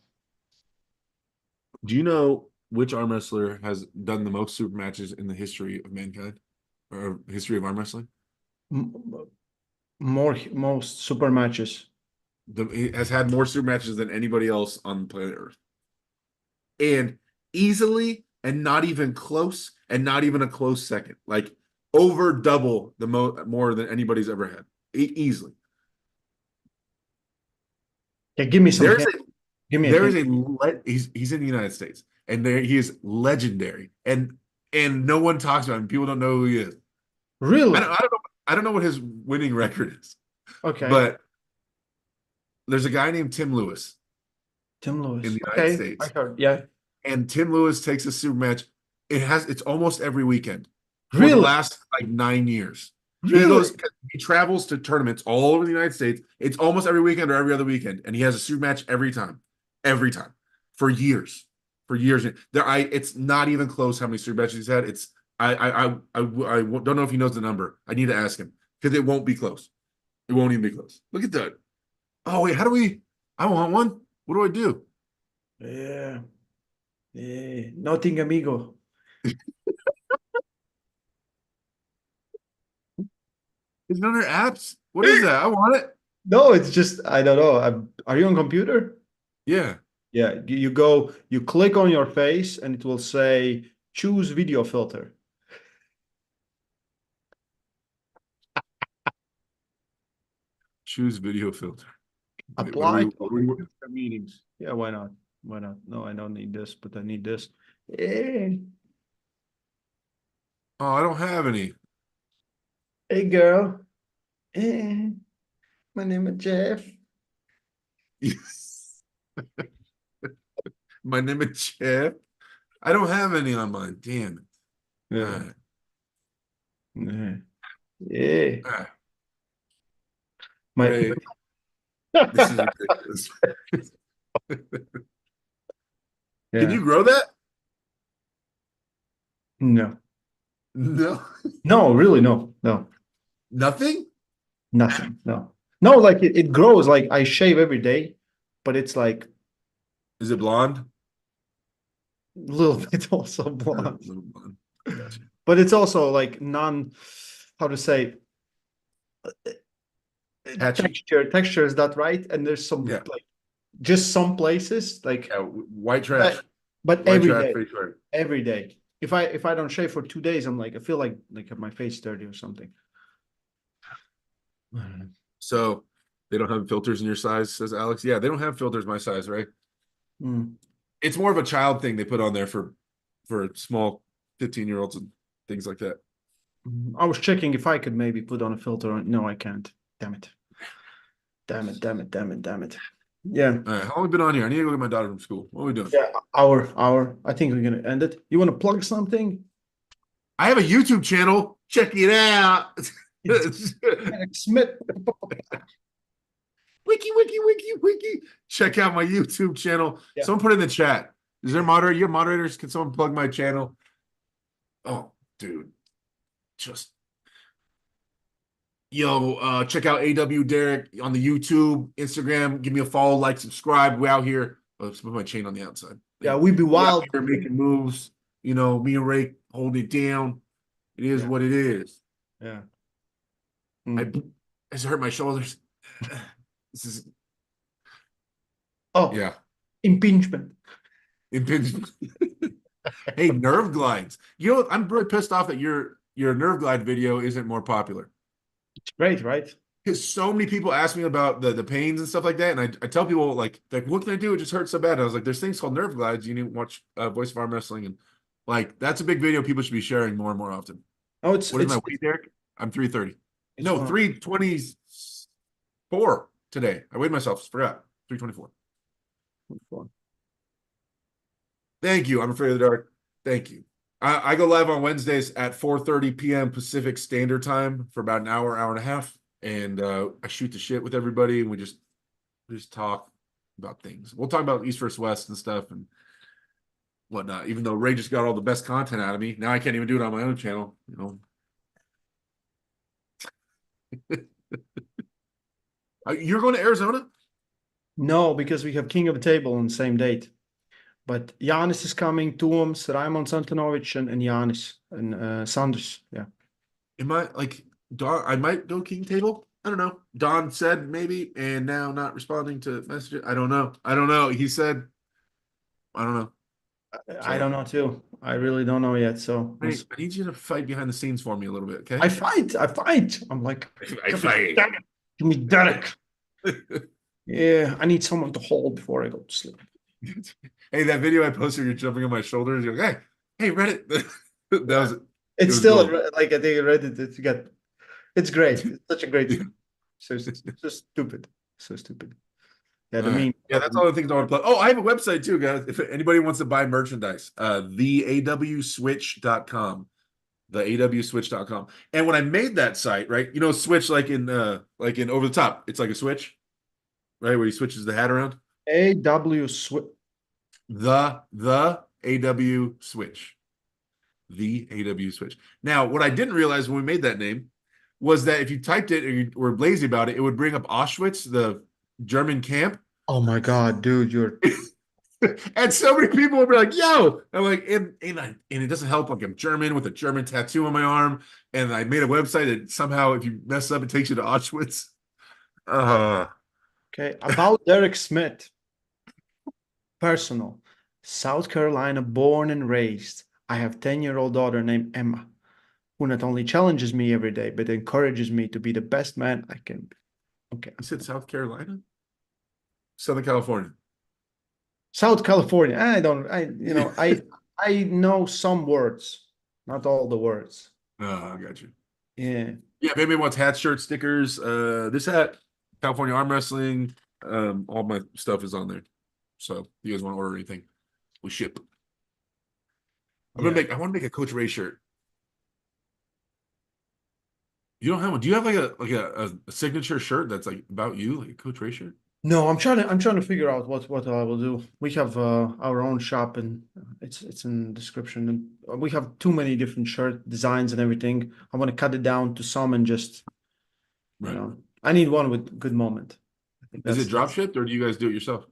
do you know which arm wrestler has done the most super matches in the history of mankind? Or history of arm wrestling?
M- most super matches.
He has had more super matches than anybody else on planet Earth. And easily and not even close and not even a close second. Like over double more than anybody's ever had. Easily.
Yeah, give me some
There's
hint.
a
Give me a
there
hint.
is a he's in the United States and there he is legendary and no one talks about him. People don't know who he is.
Really?
I don't know what his winning record is,
Okay.
but there's a guy named Tim Lewis
Tim
in
Lewis.
the United
Okay, I
States,
heard. Yeah.
and Tim Lewis takes a super match. It's almost every weekend for the
Really?
last like 9 years.
Really?
He travels to tournaments all over the United States. It's almost every weekend or every other weekend, and he has a super match every time, for years, for years. It's not even close how many super matches he's had. It's I don't know if he knows the number. I need to ask him because it won't be close. It won't even be close. Look at that. Oh wait, how do we? I want one. What do I do?
Yeah. Nothing amigo.
Is it under apps? What is that? I want it.
No, it's just I don't know. Are you on computer?
Yeah.
Yeah, you click on your face and it will say choose video filter.
Choose video filter. Wait,
Apply to
what do we
meetings. Yeah, why not? Why not? No, I don't need this, but I need this. Hey,
Oh, I don't have any.
hey girl. Eh. My name is Jeff.
My name is Chip. I don't have any on mine. Damn it. All
Yeah.
right.
Yeah. Yeah.
All right.
My
Ray, this is ridiculous. Can
yeah.
you grow that?
No.
No.
No, really, no. No.
Nothing?
Nothing. No. No, like it grows. Like I shave every day, but it's like
Is it blonde?
a little bit also
A
blonde.
little blonde. Gotcha.
But it's also like non, how to say,
Patchy?
texture is that right? And there's some
Yeah.
like just some places like,
Yeah. White
but
trash.
but
White trash face short.
every day. If I don't shave for 2 days, I'm like I feel like my face dirty or something.
So they don't have filters in your size, says Alex. Yeah, they don't have filters my size, right?
Mm.
It's more of a child thing they put on there for small 15-year-olds and things like that.
I was checking if I could maybe put on a filter on. No, I can't. Damn it. Damn it. Damn it. Damn it. Damn it. Yeah.
All right, how long have we been on here? I need to go get my daughter from school. What are we doing?
Yeah. Hour. I think we're gonna end it. You want to plug something?
I have a YouTube channel. Check it out.
It's Eric Smith.
Wiki. Check out my YouTube channel.
Yeah.
Someone put it in the chat. Is there moderator? You have moderators? Can someone plug my channel? Oh, dude. Just check out AW Derek on the YouTube, Instagram. Give me a follow, like, subscribe. We out here. Oh, let's put my chain on the outside.
Yeah, we be
We out
wild.
here making moves. Me and Ray hold it down. It is
Yeah.
what it is.
Yeah.
I
Mm.
just hurt my shoulders. This is
Oh,
yeah.
impingement.
Impingement. Hey, nerve glides. I'm really pissed off that your nerve glide video isn't more popular.
It's great, right?
Because so many people ask me about the pains and stuff like that, and I tell people like what can I do? It just hurts so bad. And I was like, there's things called nerve glides. You need to watch Voice of Arm Wrestling, and like that's a big video people should be sharing more and more often.
Oh,
What is my weight, Derek? I'm 330.
it's
No,
one
324 today. I weighed myself. Forgot 324.
of
Thank you. I'm afraid of the dark. Thank you. I go live on Wednesdays at 4:30 p.m. Pacific Standard Time for about an hour and a half, and I shoot the shit with everybody, and we just talk about things. We'll talk about East versus West and stuff and whatnot. Even though Ray just got all the best content out of me, now I can't even do it on my own channel. You're going to Arizona?
No, because we have King of the Table on the same date. But Giannis is coming, Tooms, Raymond Santanovic, and Giannis and Sanders. Yeah.
Am I like Don? I might go King Table. I don't know. Don said maybe, and now not responding to messages. I don't know. He said, I don't know.
I
So
don't know too. I really don't know yet. So
I need you to fight behind the scenes for me a little bit, okay?
I fight. I'm like,
I fight.
Give me Derek. Yeah, I need someone to hold before I go to sleep.
Hey, that video I posted, you're jumping on my shoulders. You're like, hey, Reddit. That was
It's
was
still
gold.
like I think I read it. It's great. It's such a great. So stupid. So stupid. Yeah,
All
the
right.
meme.
Yeah, that's all the things I want to plug. Oh, I have a website too, guys. If anybody wants to buy merchandise, theawswitch.com. Theawswitch.com. And when I made that site, right, switch like in Over the Top, it's like a switch, right? Where he switches the hat around.
AW Switch.
The AW switch. The AW switch. Now, what I didn't realize when we made that name was that if you typed it and you were lazy about it, it would bring up Auschwitz, the German camp.
Oh my God, dude, you're
And so many people will be like, yo, I'm like, and it doesn't help. Like I'm German with a German tattoo on my arm. And I made a website that somehow, if you mess up, it takes you to Auschwitz.
okay. About Derek Smith. Personal. South Carolina born and raised. I have 10-year-old daughter named Emma, who not only challenges me every day, but encourages me to be the best man I can be. Okay.
You said South Carolina? Southern California.
South California. I know some words, not all the words.
Oh, I got you.
Yeah.
Yeah, if anybody wants hats, shirts, stickers, this hat, California Arm Wrestling. All my stuff is on there. So if you guys want to order anything, we ship.
Yeah.
I want to make a Coach Ray shirt. You don't have one. Do you have like a signature shirt that's like about you, like a Coach Ray shirt?
No, I'm trying to figure out what I will do. We have our own shop, and it's in the description. And we have too many different shirt designs and everything. I want to cut it down to some and just,
Right.
I need one with good moment. I think
Is it drop
that's.
shipped or do you guys do it yourself?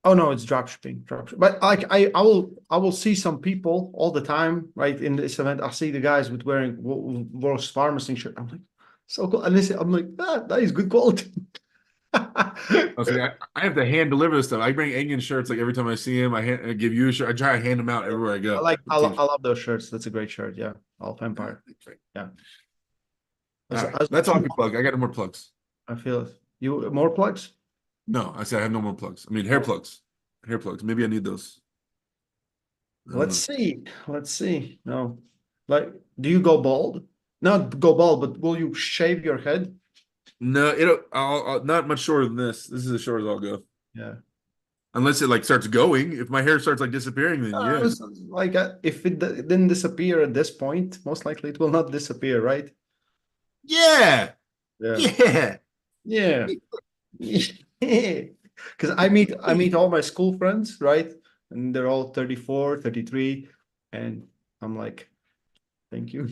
Oh no, it's drop shipping, drop ship. But like I will see some people all the time, right? In this event, I see the guys with wearing World's Pharmacy shirt. I'm like, so cool. And I'm like, that is good quality.
Oh, see, I have to hand deliver this stuff. I bring Engen shirts like every time I see him. I give you a shirt. I try to hand them out everywhere I go.
I love those shirts. That's a great shirt. Yeah, Alpha Empire. Yeah,
All right,
as
that's all I can plug. I got no more plugs.
I feel it. You more plugs?
No, I said I have no more plugs. I mean, hair plugs. Hair plugs. Maybe I need those. I don't
Let's
know.
see. Let's see. No, like, do you go bald? Not go bald, but will you shave your head?
No, I'll not much shorter than this. This is as short as I'll go.
Yeah.
Unless it like starts going. If my hair starts like disappearing, then yeah.
Like, if it didn't disappear at this point, most likely it will not disappear, right?
Yeah.
Yeah.
Yeah.
Yeah. Because I meet all my school friends, right? And they're all 34, 33, and I'm like, thank you.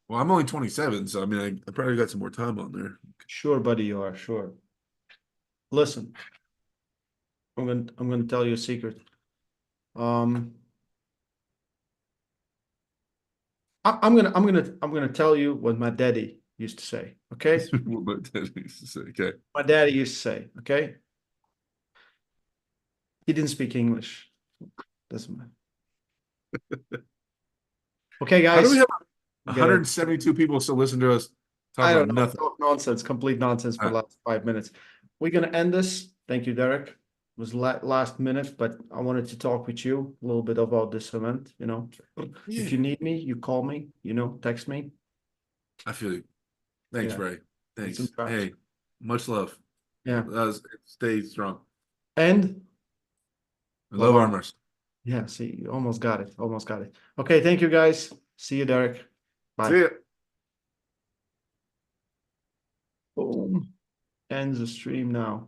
Well, I'm only 27, so I mean I probably got some more time on there.
Sure, buddy, you are sure. Listen, I'm gonna tell you a secret. Um, I'm gonna tell you what my daddy used to say. Okay,
What my dad used to say. Okay.
my daddy used to say. Okay, he didn't speak English. Doesn't matter. Okay,
How do we
guys,
have
get it.
172 people still listen to us talk
I
about
don't know.
nothing?
Talk nonsense, complete nonsense for
All
the
right.
last 5 minutes. We're gonna end this. Thank you, Derek. It was last minute, but I wanted to talk with you a little bit about this event. If
Yeah,
you need me, you call me. Text me.
I feel you. Thanks,
Yeah,
Ray.
it's in
Thanks.
touch.
Hey, much love.
Yeah,
Stay strong.
and
I
love
love
arm.
armors.
Yeah, see, you almost got it. Almost got it. Okay, thank you, guys. See you, Derek.
See
Bye.
ya.
Boom. Ends the stream now.